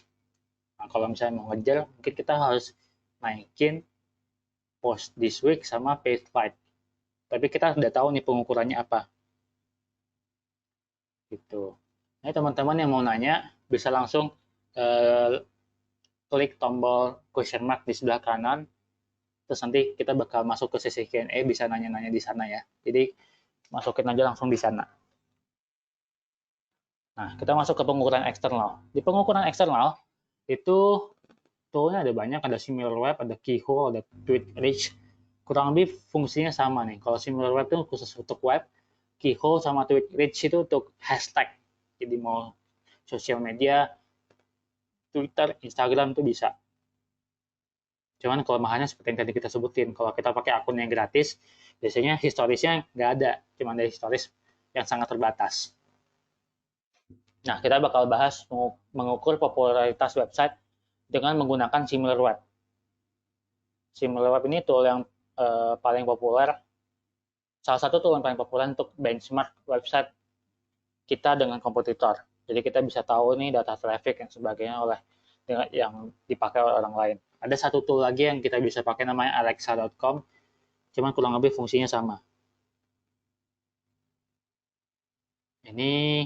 Nah, kalau misalnya mau ngejar, mungkin kita harus naikin post this week sama page light. Tapi kita udah tahu nih pengukurannya apa. Gitu. Nah, teman-teman yang mau nanya bisa langsung klik tombol question mark di sebelah kanan. Terus nanti kita bakal masuk ke sesi Q&A, bisa nanya-nanya di sana ya. Jadi masukin aja langsung di sana. Nah, kita masuk ke pengukuran eksternal. Di pengukuran eksternal itu toolnya ada banyak, ada SimilarWeb, ada Keyhole, ada TweetReach. Kurang lebih fungsinya sama nih. Kalau SimilarWeb itu khusus untuk web, Keyhole sama TweetReach itu untuk hashtag. Jadi mau sosial media, Twitter, Instagram itu bisa. Cuman kelemahannya seperti yang tadi kita sebutin, kalau kita pakai akun yang gratis, biasanya historisnya nggak ada, cuma ada historis yang sangat terbatas. Nah, kita bakal bahas mengukur popularitas website dengan menggunakan SimilarWeb. SimilarWeb ini tool yang paling populer, salah satu tool yang paling populer untuk benchmark website kita dengan kompetitor. Jadi kita bisa tahu nih data traffic dan sebagainya oleh yang dipakai oleh orang lain. Ada satu tool lagi yang kita bisa pakai namanya alexa.com, cuman kurang lebih fungsinya sama. Ini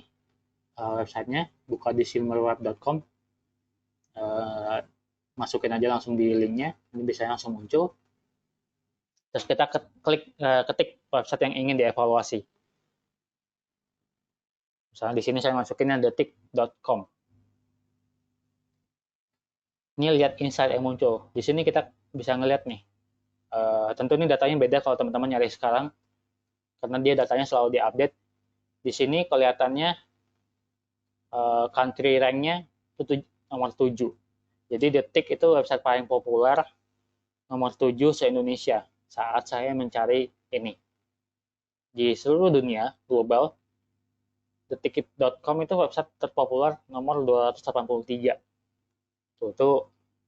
websitenya, buka di silverweb.com, masukin aja langsung di linknya, ini bisa langsung muncul. Terus kita ketik website yang ingin dievaluasi. Misalnya di sini saya masukinnya detik.com. Ini lihat insight yang muncul. Di sini kita bisa ngelihat nih. Tentu ini datanya beda kalau teman-teman nyari sekarang, karena dia datanya selalu diupdate. Di sini kelihatannya country rank-nya itu nomor 7. Jadi Detik itu website paling populer nomor 7 se-Indonesia saat saya mencari ini. Di seluruh dunia, global, detikit.com itu website terpopuler nomor 283. Itu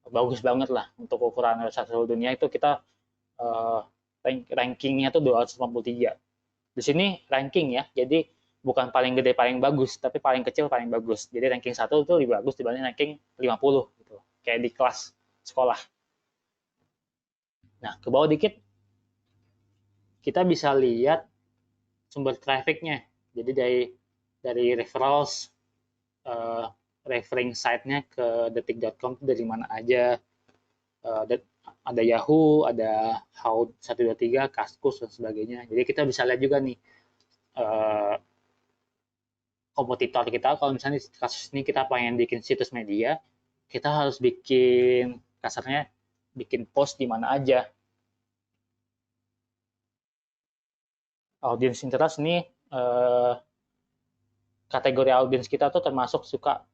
bagus banget lah untuk ukuran website seluruh dunia. Itu kita uh, rankingnya tuh 283. Di sini ranking ya, jadi bukan paling gede paling bagus, tapi paling kecil paling bagus. Jadi ranking 1 itu lebih bagus dibanding ranking 50 gitu. Kayak di kelas sekolah. Nah, ke bawah dikit kita bisa lihat sumber trafficnya. Jadi dari referrals, referring site-nya ke detik.com dari mana aja. Ada Yahoo, ada How123, Kaskus, dan sebagainya. Jadi kita bisa lihat juga nih kompetitor kita. Kalau misalnya kasus ini kita pengen bikin situs media, kita harus bikin, kasarnya, bikin post di mana aja. Audience interest ini kategori audiens kita tuh termasuk suka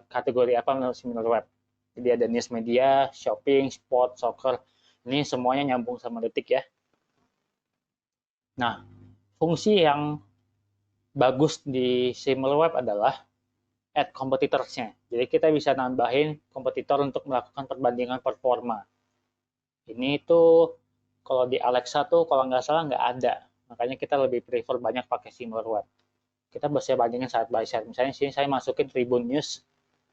kategori apa menurut Similarweb. Jadi ada news media, shopping, sport, soccer. Ini semuanya nyambung sama Detik ya. Nah, fungsi yang bagus di Similarweb adalah add competitors-nya. Jadi kita bisa nambahin kompetitor untuk melakukan perbandingan performa. Ini tuh kalau di Alexa tuh kalau nggak salah nggak ada. Makanya kita lebih prefer banyak pakai Similarweb. Kita bisa bandingin side by side. Misalnya sini saya masukin Tribun News,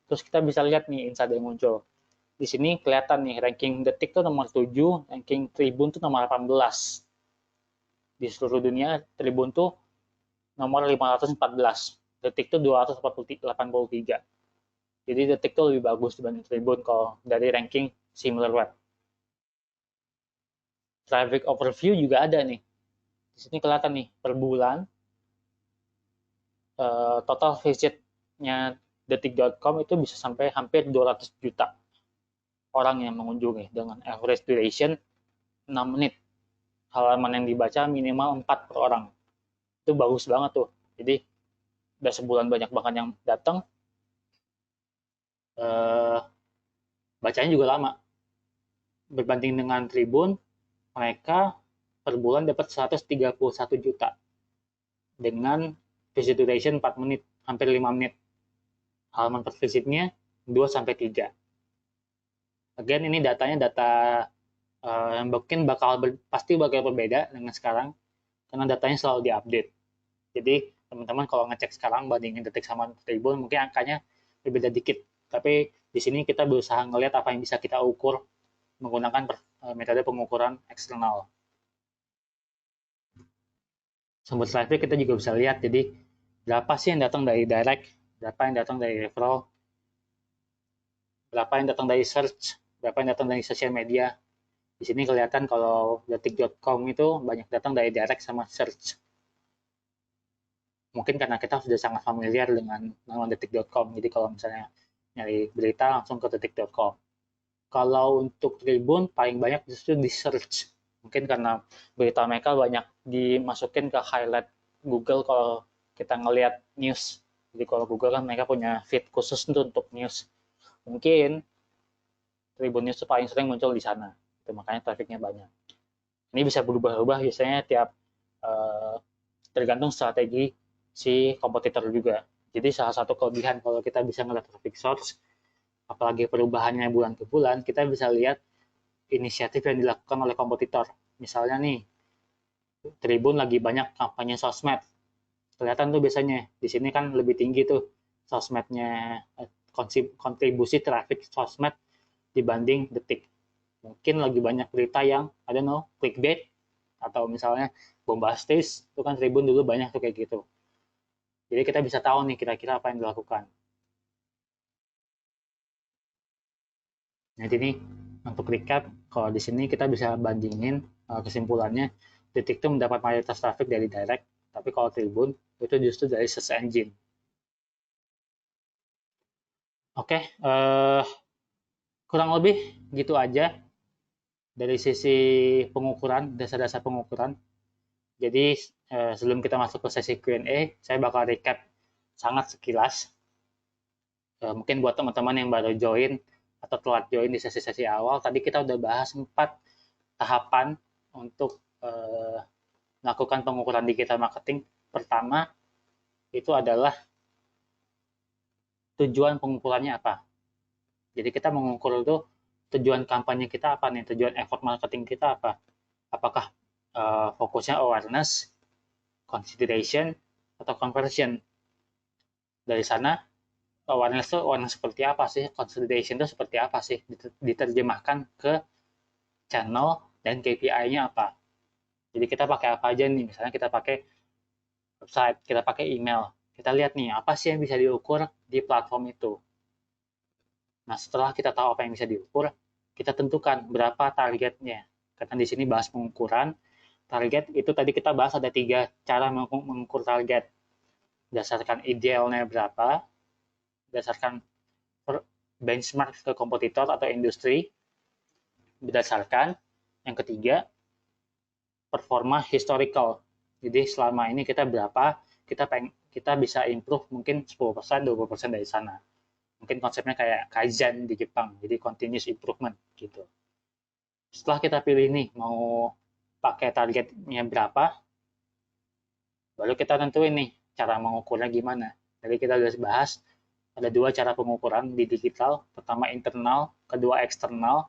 terus kita bisa lihat nih insight yang muncul. Di sini kelihatan nih ranking Detik tuh nomor 7, ranking Tribun tuh nomor 18. Di seluruh dunia Tribun tuh nomor 514. Detik tuh 283. Jadi Detik tuh lebih bagus dibanding Tribun kalau dari ranking Similarweb. Traffic overview juga ada nih. Di sini kelihatan nih per bulan total visitnya detik.com itu bisa sampai hampir 200 juta orang yang mengunjungi dengan average duration 6 menit. Halaman yang dibaca minimal 4 per orang. Itu bagus banget tuh. Jadi udah sebulan banyak banget yang datang. Bacanya juga lama. Berbanding dengan Tribun, mereka per bulan dapat 131 juta dengan visit duration 4 menit, hampir 5 menit. Halaman per visitnya 2-3. Again, ini datanya data yang mungkin pasti bakal berbeda dengan sekarang, karena datanya selalu diupdate. Jadi, teman-teman kalau ngecek sekarang bandingin Detik sama Tribun, mungkin angkanya berbeda dikit. Tapi di sini kita berusaha ngelihat apa yang bisa kita ukur menggunakan metode pengukuran eksternal. Sumber traffic kita juga bisa lihat, jadi berapa sih yang datang dari direct, berapa yang datang dari referral, berapa yang datang dari search, berapa yang datang dari sosial media. Di sini kelihatan kalau detik.com itu banyak datang dari direct sama search. Mungkin karena kita sudah sangat familiar dengan nama detik.com, jadi kalau misalnya nyari berita langsung ke detik.com. Kalau untuk Tribun paling banyak justru di search. Mungkin karena berita mereka banyak dimasukin ke highlight Google kalau kita ngelihat news. Jadi kalau Google kan mereka punya feed khusus untuk news. Mungkin Tribun News itu paling sering muncul di sana. Itu makanya trafficnya banyak. Ini bisa berubah-ubah biasanya tiap tergantung strategi si kompetitor juga. Jadi salah satu kelebihan kalau kita bisa ngeliat traffic source, apalagi perubahannya bulan ke bulan, kita bisa lihat inisiatif yang dilakukan oleh kompetitor. Misalnya nih, Tribun lagi banyak kampanye sosmed. Kelihatan tuh biasanya. Di sini kan lebih tinggi tuh sosmednya, kontribusi traffic sosmed dibanding Detik. Mungkin lagi banyak berita yang, I don't know, clickbait, atau misalnya bombastis, itu kan Tribun dulu banyak tuh kayak gitu. Jadi kita bisa tahu nih kira-kira apa yang dilakukan. Nah, ini untuk recap, kalau di sini kita bisa bandingin kesimpulannya, Detik itu mendapat mayoritas traffic dari direct, tapi kalau Tribun itu justru dari search engine. Oke, kurang lebih gitu aja dari sisi pengukuran, dasar-dasar pengukuran. Jadi sebelum kita masuk ke sesi Q&A, saya bakal recap sangat sekilas. Mungkin buat teman-teman yang baru join atau telat join di sesi-sesi awal, tadi kita udah bahas 4 tahapan untuk melakukan pengukuran digital marketing. Pertama, itu adalah tujuan pengukurannya apa. Jadi kita mengukur itu tujuan kampanye kita apa nih, tujuan effort marketing kita apa. Apakah fokusnya awareness, consideration, atau conversion. Dari sana, awareness itu awareness seperti apa sih, consolidation itu seperti apa sih, diterjemahkan ke channel dan KPI-nya apa. Jadi kita pakai apa aja nih, misalnya kita pakai website, kita pakai email, kita lihat nih apa sih yang bisa diukur di platform itu. Nah, setelah kita tahu apa yang bisa diukur, kita tentukan berapa targetnya. Karena di sini bahas pengukuran, target itu tadi kita bahas ada 3 cara mengukur target. Berdasarkan idealnya berapa, berdasarkan benchmark ke kompetitor atau industri, berdasarkan yang ketiga, performa historical. Jadi selama ini kita berapa, kita bisa improve mungkin 10%, 20% dari sana. Mungkin konsepnya kayak Kaizen di Jepang, jadi continuous improvement gitu. Setelah kita pilih nih mau pakai targetnya berapa, baru kita tentuin nih cara mengukurnya gimana. Jadi kita udah bahas ada 2 cara pengukuran di digital, pertama internal, kedua eksternal.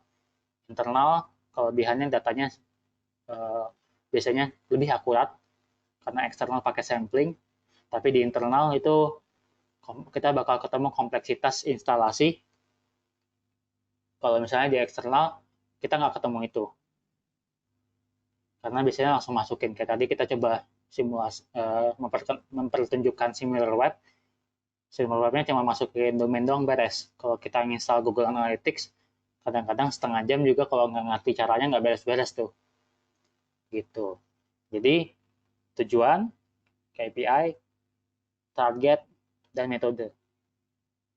Internal kelebihannya datanya biasanya lebih akurat karena eksternal pakai sampling, tapi di internal itu kita bakal ketemu kompleksitas instalasi. Kalau misalnya di eksternal kita nggak ketemu itu, karena biasanya langsung masukin. Kayak tadi kita coba simulasi mempertunjukkan SimilarWeb. SimilarWebnya cuma masukin domain doang beres. Kalau kita install Google Analytics, kadang-kadang setengah jam juga kalau nggak ngerti caranya nggak beres-beres tuh. Gitu. Jadi tujuan, KPI, target, dan metode.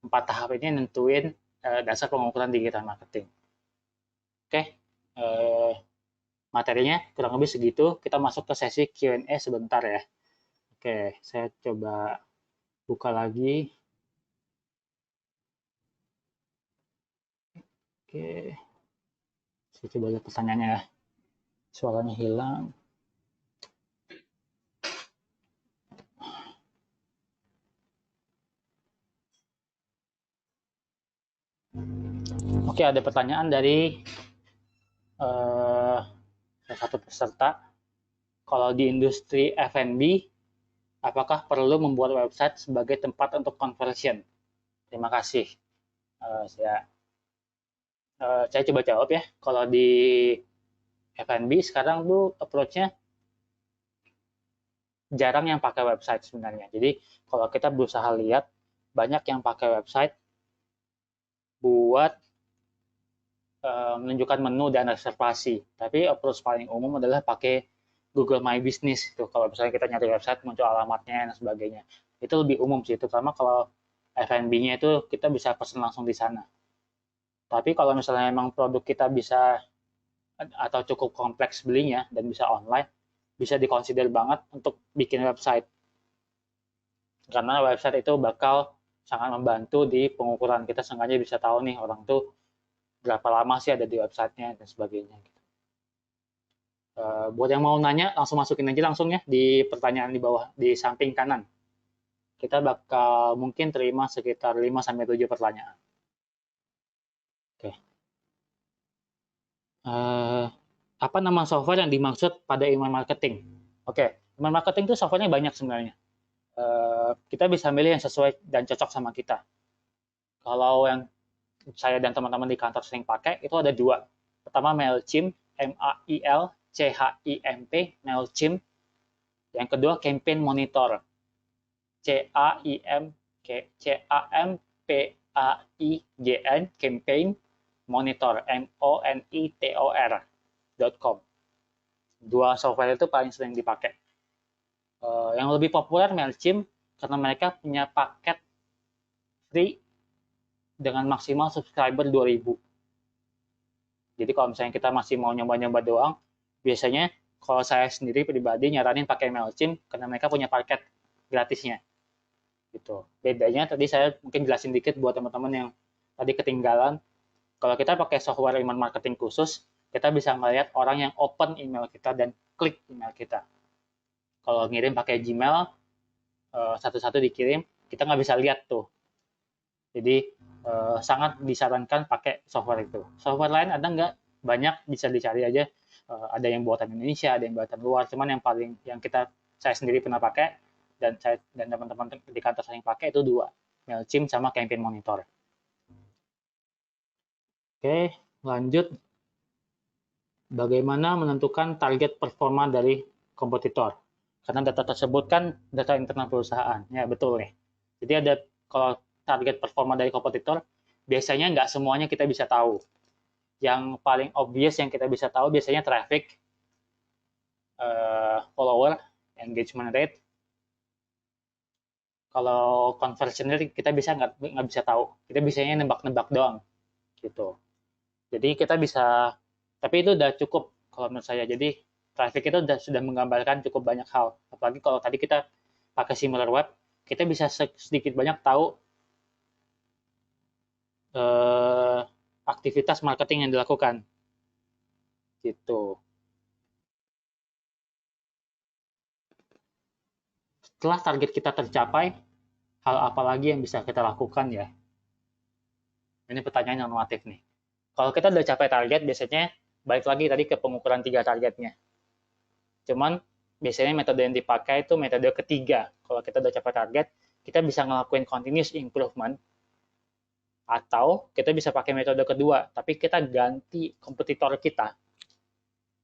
4 tahap ini nentuin dasar pengukuran digital marketing. Oke, materinya kurang lebih segitu. Kita masuk ke sesi Q&A sebentar ya. Oke, saya coba buka lagi. Oke, saya coba lihat pertanyaannya ya. Suaranya hilang. Oke, ada pertanyaan dari salah satu peserta. Kalau di industri F&B, apakah perlu membuat website sebagai tempat untuk conversion? Terima kasih. Saya coba jawab ya. Kalau di F&B sekarang tuh approach-nya jarang yang pakai website sebenarnya. Jadi kalau kita berusaha lihat, banyak yang pakai website buat menunjukkan menu dan reservasi. Tapi approach paling umum adalah pakai Google My Business. Itu kalau misalnya kita nyari website, muncul alamatnya dan sebagainya. Itu lebih umum sih, terutama kalau F&B-nya itu kita bisa pesan langsung di sana. Tapi kalau misalnya memang produk kita bisa atau cukup kompleks belinya dan bisa online, bisa dikonsider banget untuk bikin website. Karena website itu bakal sangat membantu di pengukuran. Kita sengaja bisa tahu nih orang tuh berapa lama sih ada di websitenya dan sebagainya. Buat yang mau nanya, langsung masukin aja langsung ya di pertanyaan di bawah, di samping kanan. Kita bakal mungkin terima sekitar 5-7 pertanyaan. Oke. Apa nama software yang dimaksud pada email marketing? Oke, email marketing itu softwarenya banyak sebenarnya. Kita bisa milih yang sesuai dan cocok sama kita. Kalau yang saya dan teman-teman di kantor sering pakai, itu ada 2. Pertama MailChimp, MailChimp, MailChimp. Yang kedua Campaign Monitor, CAMPAIGN, Campaign Monitor, monitor.com. 2 software itu paling sering dipakai. Yang lebih populer MailChimp karena mereka punya paket free dengan maksimal subscriber 2000. Jadi kalau misalnya kita masih mau nyoba-nyoba doang, biasanya kalau saya sendiri pribadi nyaranin pakai MailChimp karena mereka punya paket gratisnya. Gitu. Bedanya tadi saya mungkin jelasin dikit buat teman-teman yang tadi ketinggalan. Kalau kita pakai software email marketing khusus, kita bisa melihat orang yang open email kita dan klik email kita. Kalau ngirim pakai Gmail, satu-satu dikirim, kita nggak bisa lihat tuh. Jadi sangat disarankan pakai software itu. Software lain ada nggak? Banyak, bisa dicari aja. Ada yang buatan Indonesia, ada yang buatan luar. Cuman saya sendiri pernah pakai dan teman-teman di kantor saya yang pakai itu dua, MailChimp sama Campaign Monitor. Oke, lanjut. Bagaimana menentukan target performa dari kompetitor? Karena data tersebut kan data internal perusahaan. Ya, betul nih. Jadi kalau target performa dari kompetitor, biasanya nggak semuanya kita bisa tahu. Yang paling obvious yang kita bisa tahu biasanya traffic, follower, engagement rate. Kalau conversion rate kita nggak bisa tahu. Kita biasanya nebak-nebak doang, gitu. Jadi kita bisa, tapi itu udah cukup kalau menurut saya. Jadi traffic itu sudah menggambarkan cukup banyak hal. Apalagi kalau tadi kita pakai similar web, kita bisa sedikit banyak tahu aktivitas marketing yang dilakukan. Gitu. Setelah target kita tercapai, hal apa lagi yang bisa kita lakukan ya? Ini pertanyaan yang normatif nih. Kalau kita udah capai target, biasanya balik lagi tadi ke pengukuran 3 targetnya. Cuman biasanya metode yang dipakai itu metode ketiga. Kalau kita udah capai target, kita bisa ngelakuin continuous improvement, atau kita bisa pakai metode kedua, tapi kita ganti kompetitor kita.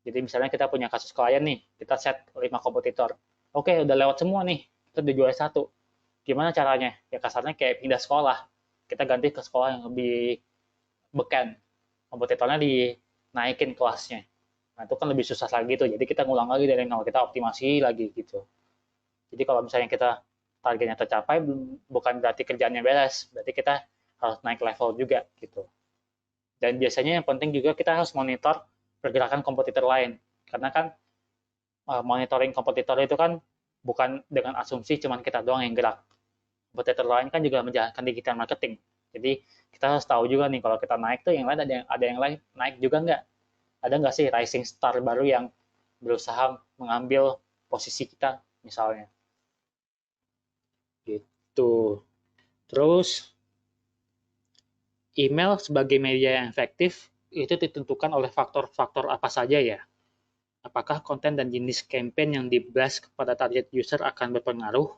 Jadi misalnya kita punya kasus klien nih, kita set 5 kompetitor. Oke, udah lewat semua nih, kita udah juara 1. Gimana caranya? Ya kasarnya kayak pindah sekolah. Kita ganti ke sekolah yang lebih beken. Kompetitornya dinaikin kelasnya. Nah, itu kan lebih susah lagi tuh. Jadi kita ngulang lagi dari nol, kita optimasi lagi gitu. Jadi kalau misalnya kita targetnya tercapai, bukan berarti kerjaannya beres, berarti kita harus naik level juga gitu. Dan biasanya yang penting juga kita harus monitor pergerakan kompetitor lain. Karena kan monitoring kompetitor itu kan bukan dengan asumsi cuman kita doang yang gerak. Kompetitor lain kan juga menjalankan digital marketing. Jadi kita harus tahu juga nih kalau kita naik tuh yang lain ada yang lain naik juga nggak? Ada nggak sih rising star baru yang berusaha mengambil posisi kita misalnya? Gitu. Terus email sebagai media yang efektif itu ditentukan oleh faktor-faktor apa saja ya? Apakah konten dan jenis campaign yang di-blast kepada target user akan berpengaruh?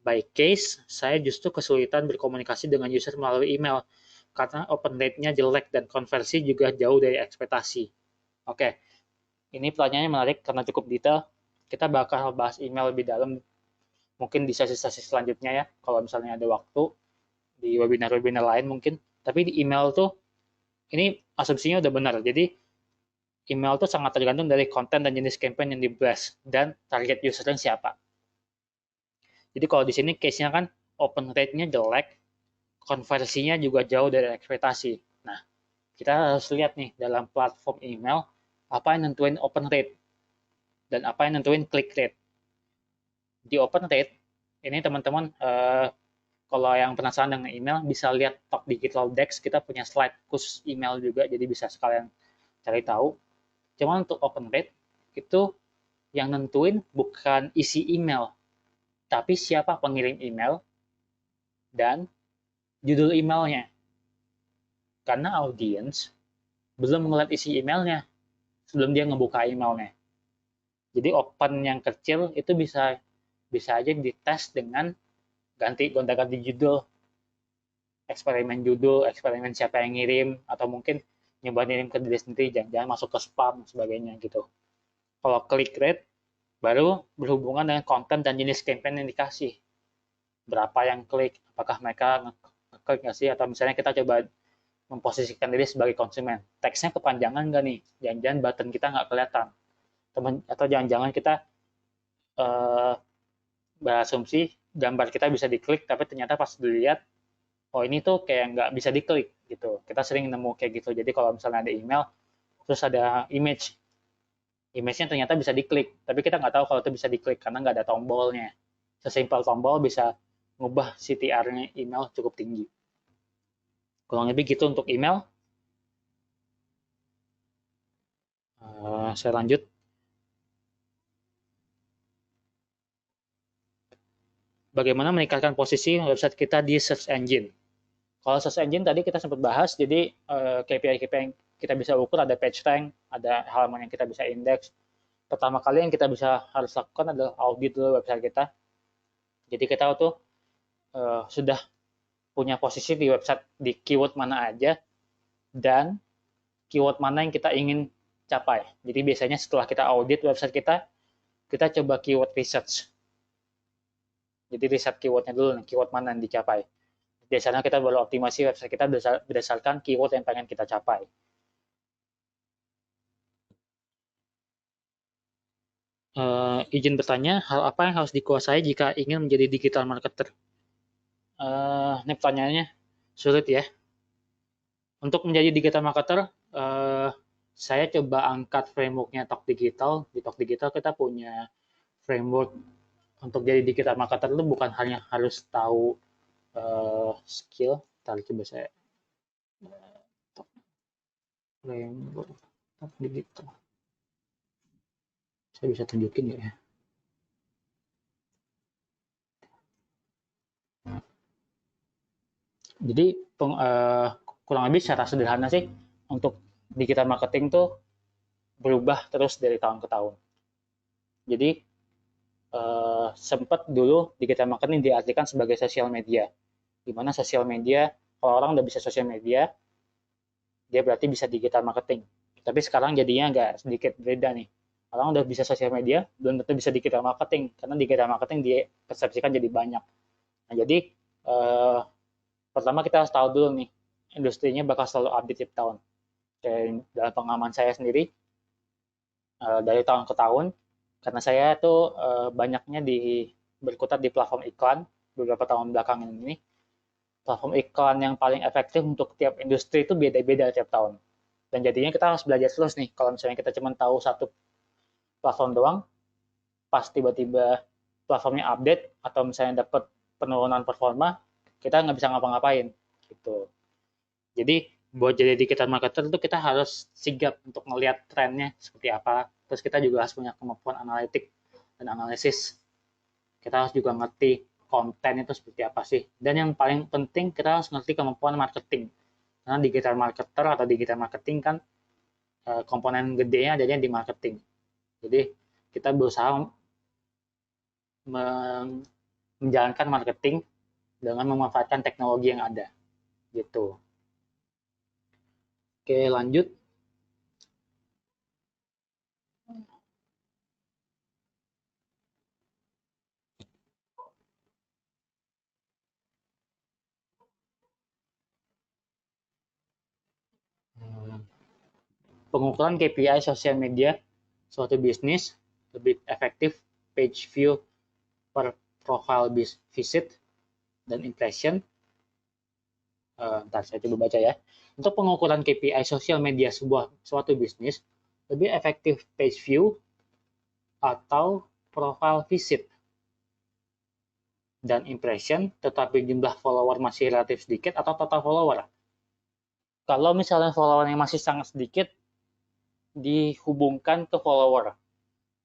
By case, saya justru kesulitan berkomunikasi dengan user melalui email karena open rate-nya jelek dan konversi juga jauh dari ekspektasi. Oke, ini pertanyaannya menarik karena cukup detail. Kita bakal bahas email lebih dalam mungkin di sesi-sesi selanjutnya ya, kalau misalnya ada waktu di webinar-webinar lain mungkin. Tapi di email tuh, ini asumsinya udah benar. Jadi email tuh sangat tergantung dari konten dan jenis campaign yang di-blast dan target usernya siapa. Jadi kalau di sini case-nya kan open rate-nya jelek, konversinya juga jauh dari ekspektasi. Nah, kita harus lihat nih dalam platform email apa yang nentuin open rate dan apa yang nentuin click rate. Di open rate, ini teman-teman kalau yang penasaran dengan email bisa lihat Talk Digital Dex, kita punya slide khusus email juga, jadi bisa sekalian cari tahu. Cuma untuk open rate itu yang nentuin bukan isi email, tapi siapa pengirim email dan judul emailnya. Karena audiens belum melihat isi emailnya sebelum dia ngebuka emailnya. Jadi open yang kecil itu bisa aja dites dengan gonta-ganti judul, eksperimen siapa yang ngirim, atau mungkin nyoba ngirim ke diri sendiri, jangan masuk ke spam sebagainya gitu. Kalau click rate baru berhubungan dengan konten dan jenis campaign yang dikasih. Berapa yang klik, apakah mereka ngeklik nggak sih, atau misalnya kita coba memposisikan diri sebagai konsumen. Teksnya kepanjangan nggak nih? Jangan-jangan button kita nggak kelihatan. Atau jangan-jangan kita berasumsi gambar kita bisa diklik, tapi ternyata pas dilihat, oh ini tuh kayak nggak bisa diklik gitu. Kita sering nemu kayak gitu. Jadi kalau misalnya ada email, terus ada image-nya ternyata bisa diklik, tapi kita nggak tahu kalau itu bisa diklik karena nggak ada tombolnya. Sesimpel tombol bisa ngubah CTR-nya email cukup tinggi. Kurang lebih gitu untuk email. Saya lanjut. Bagaimana meningkatkan posisi website kita di search engine? Kalau search engine tadi kita sempat bahas, jadi KPI-KPI yang kita bisa ukur ada page rank, ada halaman yang kita bisa indeks. Pertama kali yang kita bisa harus lakukan adalah audit dulu website kita. Jadi kita tuh sudah punya posisi di website di keyword mana aja dan keyword mana yang kita ingin capai. Jadi biasanya setelah kita audit website kita coba keyword research. Jadi riset keywordnya dulu, keyword mana yang dicapai. Biasanya kita baru optimasi website kita berdasarkan keyword yang pengen kita capai. Izin bertanya, hal apa yang harus dikuasai jika ingin menjadi digital marketer? Ini pertanyaannya sulit ya. Untuk menjadi digital marketer, saya coba angkat frameworknya Talk Digital. Di Talk Digital kita punya framework untuk jadi digital marketer itu bukan hanya harus tahu skill. Tadi coba saya framework Talk Digital. Saya bisa tunjukin ya. Jadi kurang lebih secara sederhana sih untuk digital marketing tuh berubah terus dari tahun ke tahun. Jadi sempat dulu digital marketing diartikan sebagai sosial media, di mana sosial media kalau orang udah bisa sosial media, dia berarti bisa digital marketing. Tapi sekarang jadinya agak sedikit beda nih. Orang udah bisa sosial media, belum tentu bisa digital marketing, karena digital marketing dipersepsikan jadi banyak. Nah, jadi pertama kita harus tahu dulu nih, industrinya bakal selalu update tiap tahun. Dan dalam pengalaman saya sendiri, dari tahun ke tahun, karena saya tuh banyaknya berkutat di platform iklan beberapa tahun belakangan ini, platform iklan yang paling efektif untuk tiap industri itu beda-beda tiap tahun. Dan jadinya kita harus belajar terus nih, kalau misalnya kita cuma tahu satu platform doang, pas tiba-tiba platformnya update, atau misalnya dapat penurunan performa, kita nggak bisa ngapa-ngapain. Gitu. Jadi buat jadi digital marketer itu kita harus sigap untuk melihat trennya seperti apa. Terus kita juga harus punya kemampuan analitik dan analisis. Kita harus juga ngerti konten itu seperti apa sih. Dan yang paling penting kita harus ngerti kemampuan marketing. Karena digital marketer atau digital marketing kan komponen gedenya adanya di marketing. Jadi kita berusaha menjalankan marketing dengan memanfaatkan teknologi yang ada. Gitu. Oke, lanjut. Pengukuran KPI sosial media suatu bisnis lebih efektif page view per profile visit dan impression. Ntar saya coba baca ya. Untuk pengukuran KPI sosial media suatu bisnis lebih efektif page view atau profile visit dan impression, tetapi jumlah follower masih relatif sedikit atau total follower. Kalau misalnya followernya masih sangat sedikit, dihubungkan ke follower.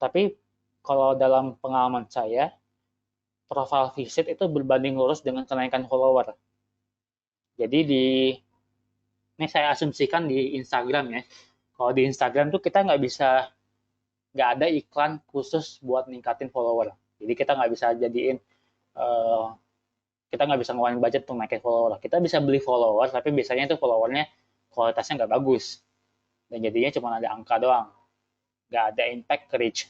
Tapi kalau dalam pengalaman saya, profile visit itu berbanding lurus dengan kenaikan follower. Jadi ini saya asumsikan di Instagram ya. Kalau di Instagram tuh kita nggak ada iklan khusus buat ningkatin follower. Jadi kita nggak bisa jadiin kita nggak bisa ngeluarin budget untuk naikin follower. Kita bisa beli follower, tapi biasanya itu followernya kualitasnya nggak bagus. Dan jadinya cuma ada angka doang. Nggak ada impact ke reach.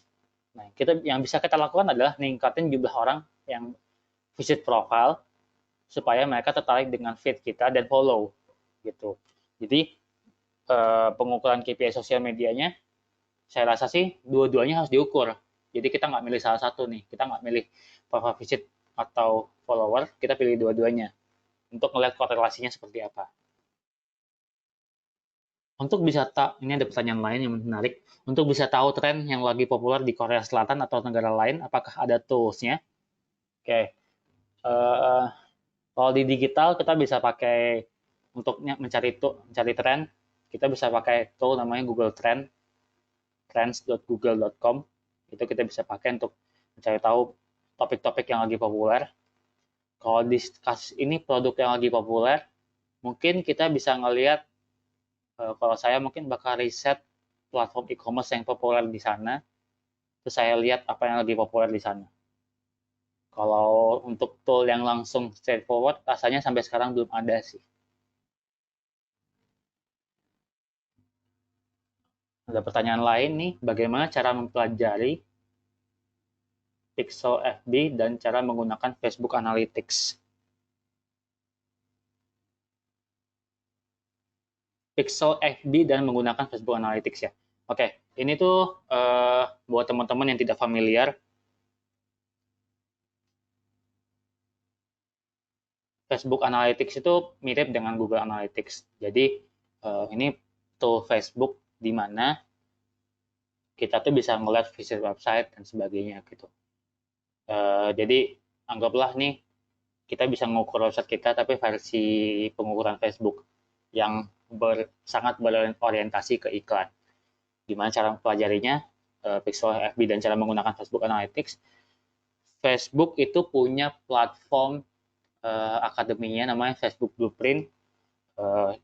Nah, yang bisa kita lakukan adalah ningkatin jumlah orang yang visit profile supaya mereka tertarik dengan feed kita dan follow gitu. Jadi pengukuran KPI sosial medianya saya rasa sih dua-duanya harus diukur. Jadi kita nggak milih salah satu nih. Kita nggak milih profile visit atau follower, kita pilih dua-duanya untuk melihat korelasinya seperti apa. Untuk bisa ini ada pertanyaan lain yang menarik. Untuk bisa tahu tren yang lagi populer di Korea Selatan atau negara lain, apakah ada tools-nya? Oke. Kalau di digital kita bisa pakai untuk mencari tren, kita bisa pakai tool namanya Google Trend. trends.google.com. Itu kita bisa pakai untuk mencari tahu topik-topik yang lagi populer. Kalau di kasus ini produk yang lagi populer, mungkin kita bisa ngelihat, kalau saya mungkin bakal riset platform e-commerce yang populer di sana, terus saya lihat apa yang lagi populer di sana. Kalau untuk tool yang langsung straightforward, rasanya sampai sekarang belum ada sih. Ada pertanyaan lain nih, bagaimana cara mempelajari Pixel FB dan cara menggunakan Facebook Analytics? Pixel FB dan menggunakan Facebook Analytics ya. Oke, ini tuh buat teman-teman yang tidak familiar, Facebook Analytics itu mirip dengan Google Analytics. Jadi ini tool Facebook di mana kita tuh bisa ngeliat visit website dan sebagainya gitu. Jadi anggaplah nih kita bisa mengukur website kita tapi versi pengukuran Facebook yang sangat berorientasi ke iklan. Gimana cara mempelajarinya? Pixel FB dan cara menggunakan Facebook Analytics. Facebook itu punya platform akademinya namanya Facebook Blueprint.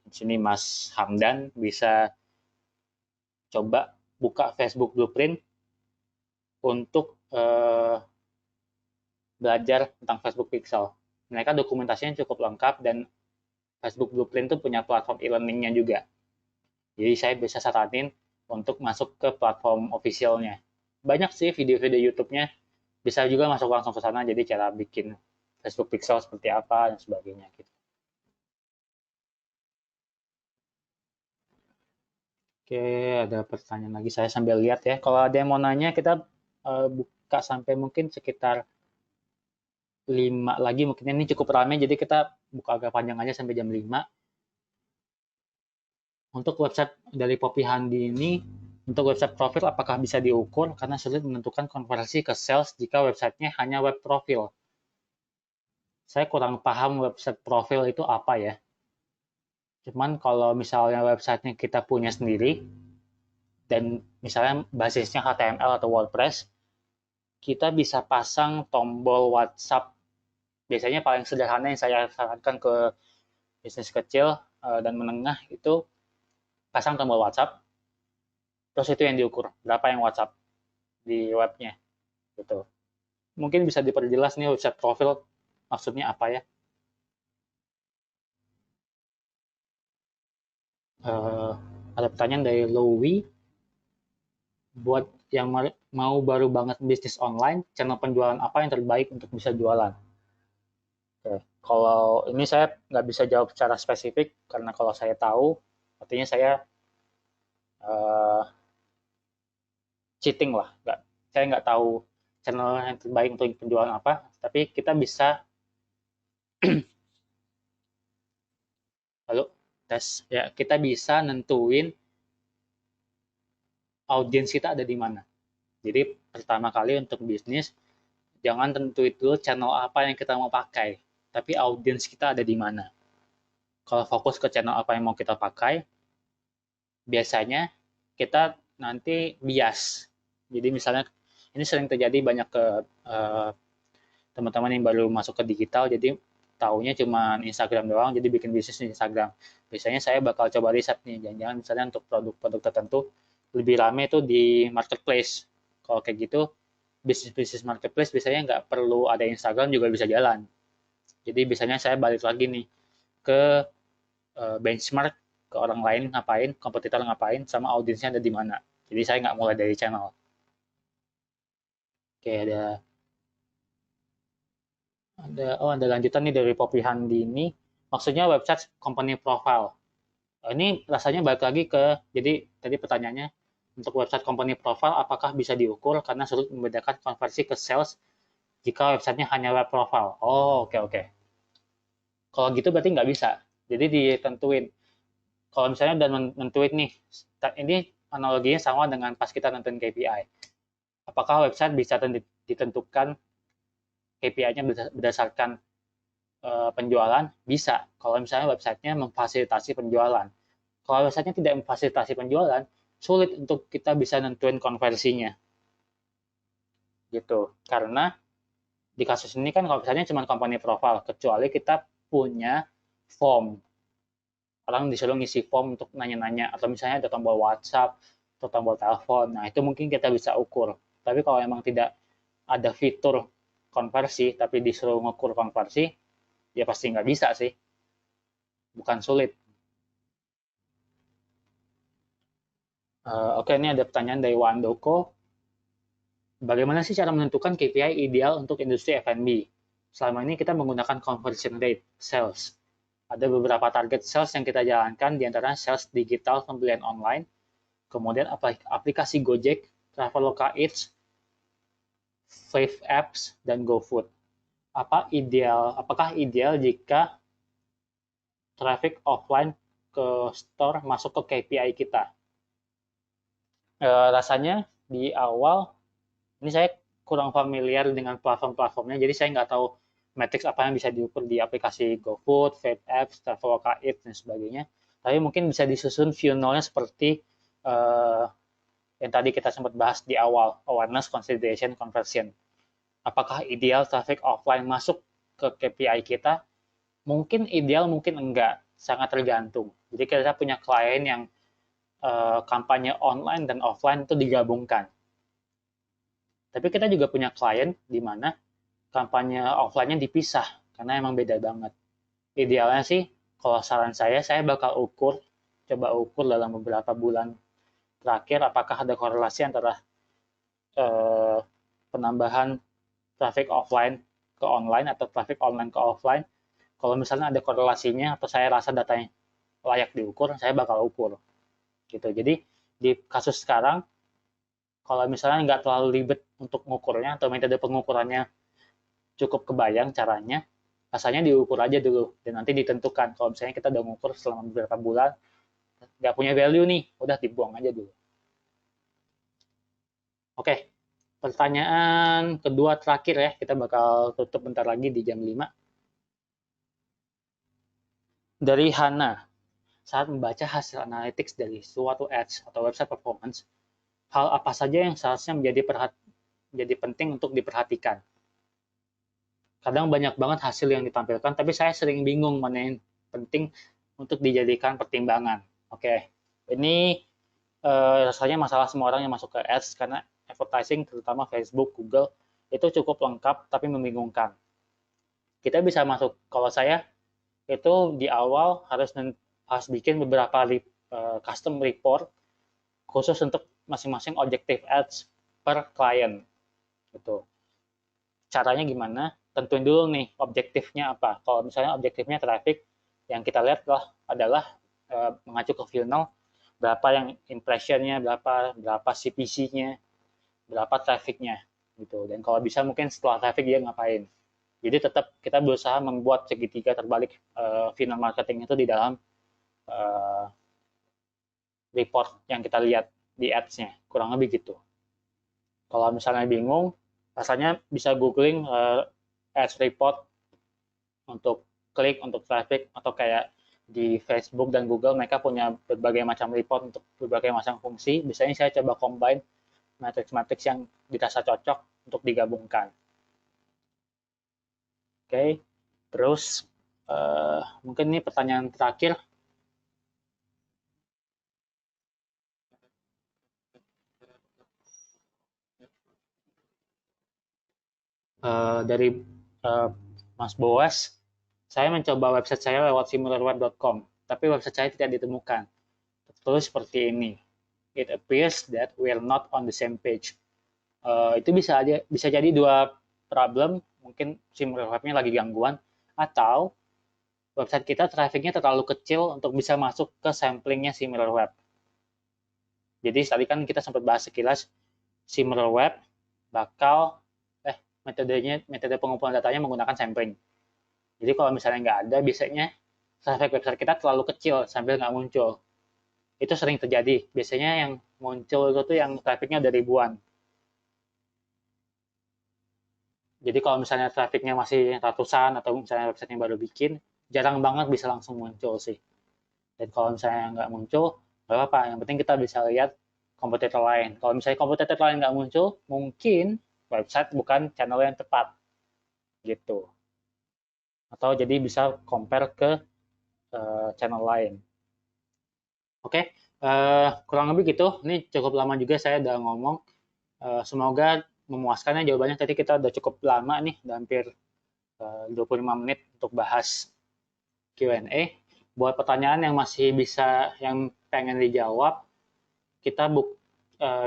Di sini Mas Hamdan bisa coba buka Facebook Blueprint untuk belajar tentang Facebook Pixel. Mereka dokumentasinya cukup lengkap dan Facebook Blueprint itu punya platform e-learningnya juga. Jadi saya bisa saranin untuk masuk ke platform officialnya. Banyak sih video-video YouTube-nya, bisa juga masuk langsung ke sana, jadi cara bikin Facebook Pixel seperti apa dan sebagainya gitu. Oke, ada pertanyaan lagi, saya sambil lihat ya. Kalau ada yang mau nanya, kita buka sampai mungkin sekitar 5 lagi, mungkin ini cukup ramai, jadi kita buka agak panjang aja sampai jam 5. Untuk website dari Poppy Handi ini, untuk website profil apakah bisa diukur karena sulit menentukan konversi ke sales jika websitenya hanya web profil. Saya kurang paham website profil itu apa ya. Cuman kalau misalnya websitenya kita punya sendiri dan misalnya basisnya HTML atau WordPress, kita bisa pasang tombol WhatsApp. Biasanya paling sederhana yang saya sarankan ke bisnis kecil dan menengah itu pasang tombol WhatsApp, terus itu yang diukur, berapa yang WhatsApp di webnya, gitu. Mungkin bisa diperjelas nih website profil maksudnya apa ya? Ada pertanyaan dari Louie, buat yang mau baru banget bisnis online, channel penjualan apa yang terbaik untuk bisa jualan? Oke. Kalau ini saya nggak bisa jawab secara spesifik, karena kalau saya tahu, artinya saya uh, cheating lah. Saya nggak tahu channel yang terbaik untuk penjualan apa, tapi kita bisa lalu tes ya, kita bisa nentuin audiens kita ada di mana. Jadi pertama kali untuk bisnis, jangan tentuin dulu channel apa yang kita mau pakai, tapi audiens kita ada di mana. Kalau fokus ke channel apa yang mau kita pakai, biasanya kita nanti bias. Jadi misalnya ini sering terjadi banyak ke teman-teman yang baru masuk ke digital, jadi taunya cuma Instagram doang, jadi bikin bisnis di Instagram. Biasanya saya bakal coba riset nih, jangan-jangan misalnya untuk produk-produk tertentu lebih rame itu di marketplace. Kalau kayak gitu, bisnis-bisnis marketplace biasanya nggak perlu ada Instagram juga bisa jalan. Jadi biasanya saya balik lagi nih ke benchmark, ke orang lain ngapain, kompetitor ngapain, sama audiensnya ada di mana. Jadi saya nggak mulai dari channel. Oke, ada lanjutan nih dari Poppy Handi ini. Maksudnya website company profile. Ini rasanya balik lagi ke, jadi tadi pertanyaannya, untuk website company profile apakah bisa diukur karena sulit membedakan konversi ke sales jika websitenya hanya web profile. Oh, oke, oke. Kalau gitu berarti nggak bisa. Jadi ditentuin. Kalau misalnya udah nentuin nih, ini analoginya sama dengan pas kita nentuin KPI. Apakah website bisa ditentukan KPI-nya berdasarkan penjualan? Bisa. Kalau misalnya websitenya memfasilitasi penjualan. Kalau websitenya tidak memfasilitasi penjualan, sulit untuk kita bisa nentuin konversinya. Gitu. Karena di kasus ini kan kalau misalnya cuma company profile, kecuali kita punya form. Orang disuruh ngisi form untuk nanya-nanya, atau misalnya ada tombol WhatsApp, atau tombol telepon. Nah, itu mungkin kita bisa ukur. Tapi kalau emang tidak ada fitur konversi, tapi disuruh ngukur konversi, ya pasti nggak bisa sih. Bukan sulit. Oke, ini ada pertanyaan dari Wandoko. Bagaimana sih cara menentukan KPI ideal untuk industri F&B? Selama ini kita menggunakan conversion rate, sales. Ada beberapa target sales yang kita jalankan, diantaranya sales digital pembelian online, kemudian aplikasi Gojek, Traveloka Eats, Fave Apps, dan GoFood. Apakah ideal jika traffic offline ke store masuk ke KPI kita? Rasanya di awal, ini saya kurang familiar dengan platform-platformnya, jadi saya nggak tahu metrics apa yang bisa diukur di aplikasi GoFood, Fave Apps, Traveloka Eats, dan sebagainya. Tapi mungkin bisa disusun funnel-nya seperti yang tadi kita sempat bahas di awal, awareness, consideration, conversion. Apakah ideal traffic offline masuk ke KPI kita? Mungkin ideal, mungkin enggak. Sangat tergantung. Jadi kita punya klien yang kampanye online dan offline itu digabungkan. Tapi kita juga punya klien di mana kampanye offline-nya dipisah, karena emang beda banget. Idealnya sih, kalau saran saya bakal coba ukur dalam beberapa bulan terakhir, apakah ada korelasi antara penambahan traffic offline ke online atau traffic online ke offline. Kalau misalnya ada korelasinya atau saya rasa datanya layak diukur, saya bakal ukur. Gitu. Jadi di kasus sekarang, kalau misalnya nggak terlalu ribet untuk mengukurnya atau metode pengukurannya cukup kebayang caranya, rasanya diukur aja dulu dan nanti ditentukan. Kalau misalnya kita udah mengukur selama beberapa bulan, nggak punya value nih, udah dibuang aja dulu. Oke, pertanyaan kedua terakhir ya, kita bakal tutup bentar lagi di jam 5. Dari Hana, saat membaca hasil analytics dari suatu ads atau website performance, hal apa saja yang seharusnya menjadi penting untuk diperhatikan? Kadang banyak banget hasil yang ditampilkan, tapi saya sering bingung mana yang penting untuk dijadikan pertimbangan. Oke, ini rasanya masalah semua orang yang masuk ke ads, karena advertising, terutama Facebook, Google, itu cukup lengkap tapi membingungkan. Kita bisa masuk, kalau saya itu di awal harus bikin beberapa custom report khusus untuk masing-masing objective ads per klien. Gitu. Caranya gimana? Tentuin dulu nih objektifnya apa. Kalau misalnya objektifnya traffic, yang kita lihat adalah mengacu ke funnel, berapa yang impressionnya, berapa CPC-nya, berapa traffic-nya gitu. Dan kalau bisa mungkin setelah traffic dia ngapain. Jadi tetap kita berusaha membuat segitiga terbalik funnel marketing itu di dalam report yang kita lihat di ads-nya. Kurang lebih gitu. Kalau misalnya bingung, rasanya bisa googling ads report untuk klik, untuk traffic, atau kayak di Facebook dan Google mereka punya berbagai macam report untuk berbagai macam fungsi. Biasanya saya coba combine matrix-matrix yang dirasa cocok untuk digabungkan. Oke, terus mungkin ini pertanyaan terakhir. Dari Mas Boas, saya mencoba website saya lewat similarweb.com, tapi website saya tidak ditemukan. Tertulis seperti ini. It appears that we are not on the same page. Itu bisa jadi dua problem, mungkin SimilarWeb-nya lagi gangguan, atau website kita trafficnya terlalu kecil untuk bisa masuk ke samplingnya SimilarWeb. Jadi tadi kan kita sempat bahas sekilas, SimilarWeb bakal metode pengumpulan datanya menggunakan sampling. Jadi kalau misalnya nggak ada, biasanya traffic website kita terlalu kecil sambil nggak muncul. Itu sering terjadi. Biasanya yang muncul itu tuh yang trafficnya udah ribuan. Jadi kalau misalnya trafficnya masih ratusan atau misalnya website yang baru bikin, jarang banget bisa langsung muncul sih. Dan kalau misalnya nggak muncul, nggak apa-apa. Yang penting kita bisa lihat kompetitor lain. Kalau misalnya kompetitor lain nggak muncul, mungkin website bukan channel yang tepat gitu. Atau jadi bisa compare ke channel lain. Oke, kurang lebih gitu. Ini cukup lama juga saya udah ngomong. Semoga memuaskannya jawabannya. Tadi kita udah cukup lama nih, udah hampir 25 menit untuk bahas Q&A. Buat pertanyaan yang masih bisa, yang pengen dijawab, kita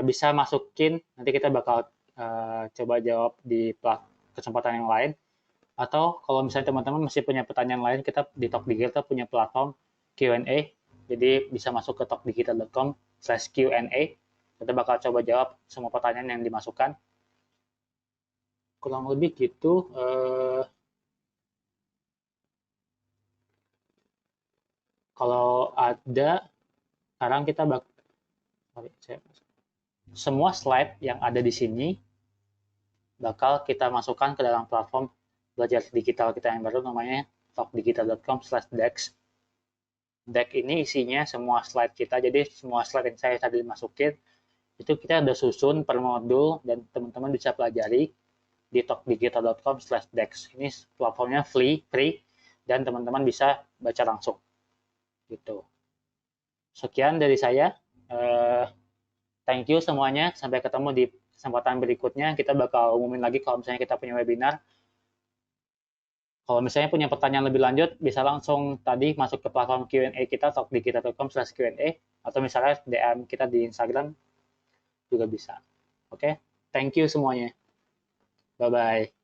bisa masukin, nanti kita bakal coba jawab di kesempatan yang lain. Atau kalau misalnya teman-teman masih punya pertanyaan lain, kita di Talk Digital punya platform Q&A, jadi bisa masuk ke talkdigital.com/Q&A. Kita bakal coba jawab semua pertanyaan yang dimasukkan. Kurang lebih gitu. Kalau ada, sekarang kita semua slide yang ada di sini bakal kita masukkan ke dalam platform belajar digital kita yang baru, namanya talkdigital.com/dex. Deck ini isinya semua slide kita, jadi semua slide yang saya tadi masukin itu kita udah susun per modul dan teman-teman bisa pelajari di talkdigital.com/dex. Ini platformnya free dan teman-teman bisa baca langsung gitu. Sekian dari saya. Thank you semuanya. Sampai ketemu di kesempatan berikutnya. Kita bakal umumin lagi kalau misalnya kita punya webinar. Kalau misalnya punya pertanyaan lebih lanjut, bisa langsung tadi masuk ke platform Q&A kita, talkdigital.com/Q&A, atau misalnya DM kita di Instagram juga bisa. Oke, thank you semuanya. Bye-bye.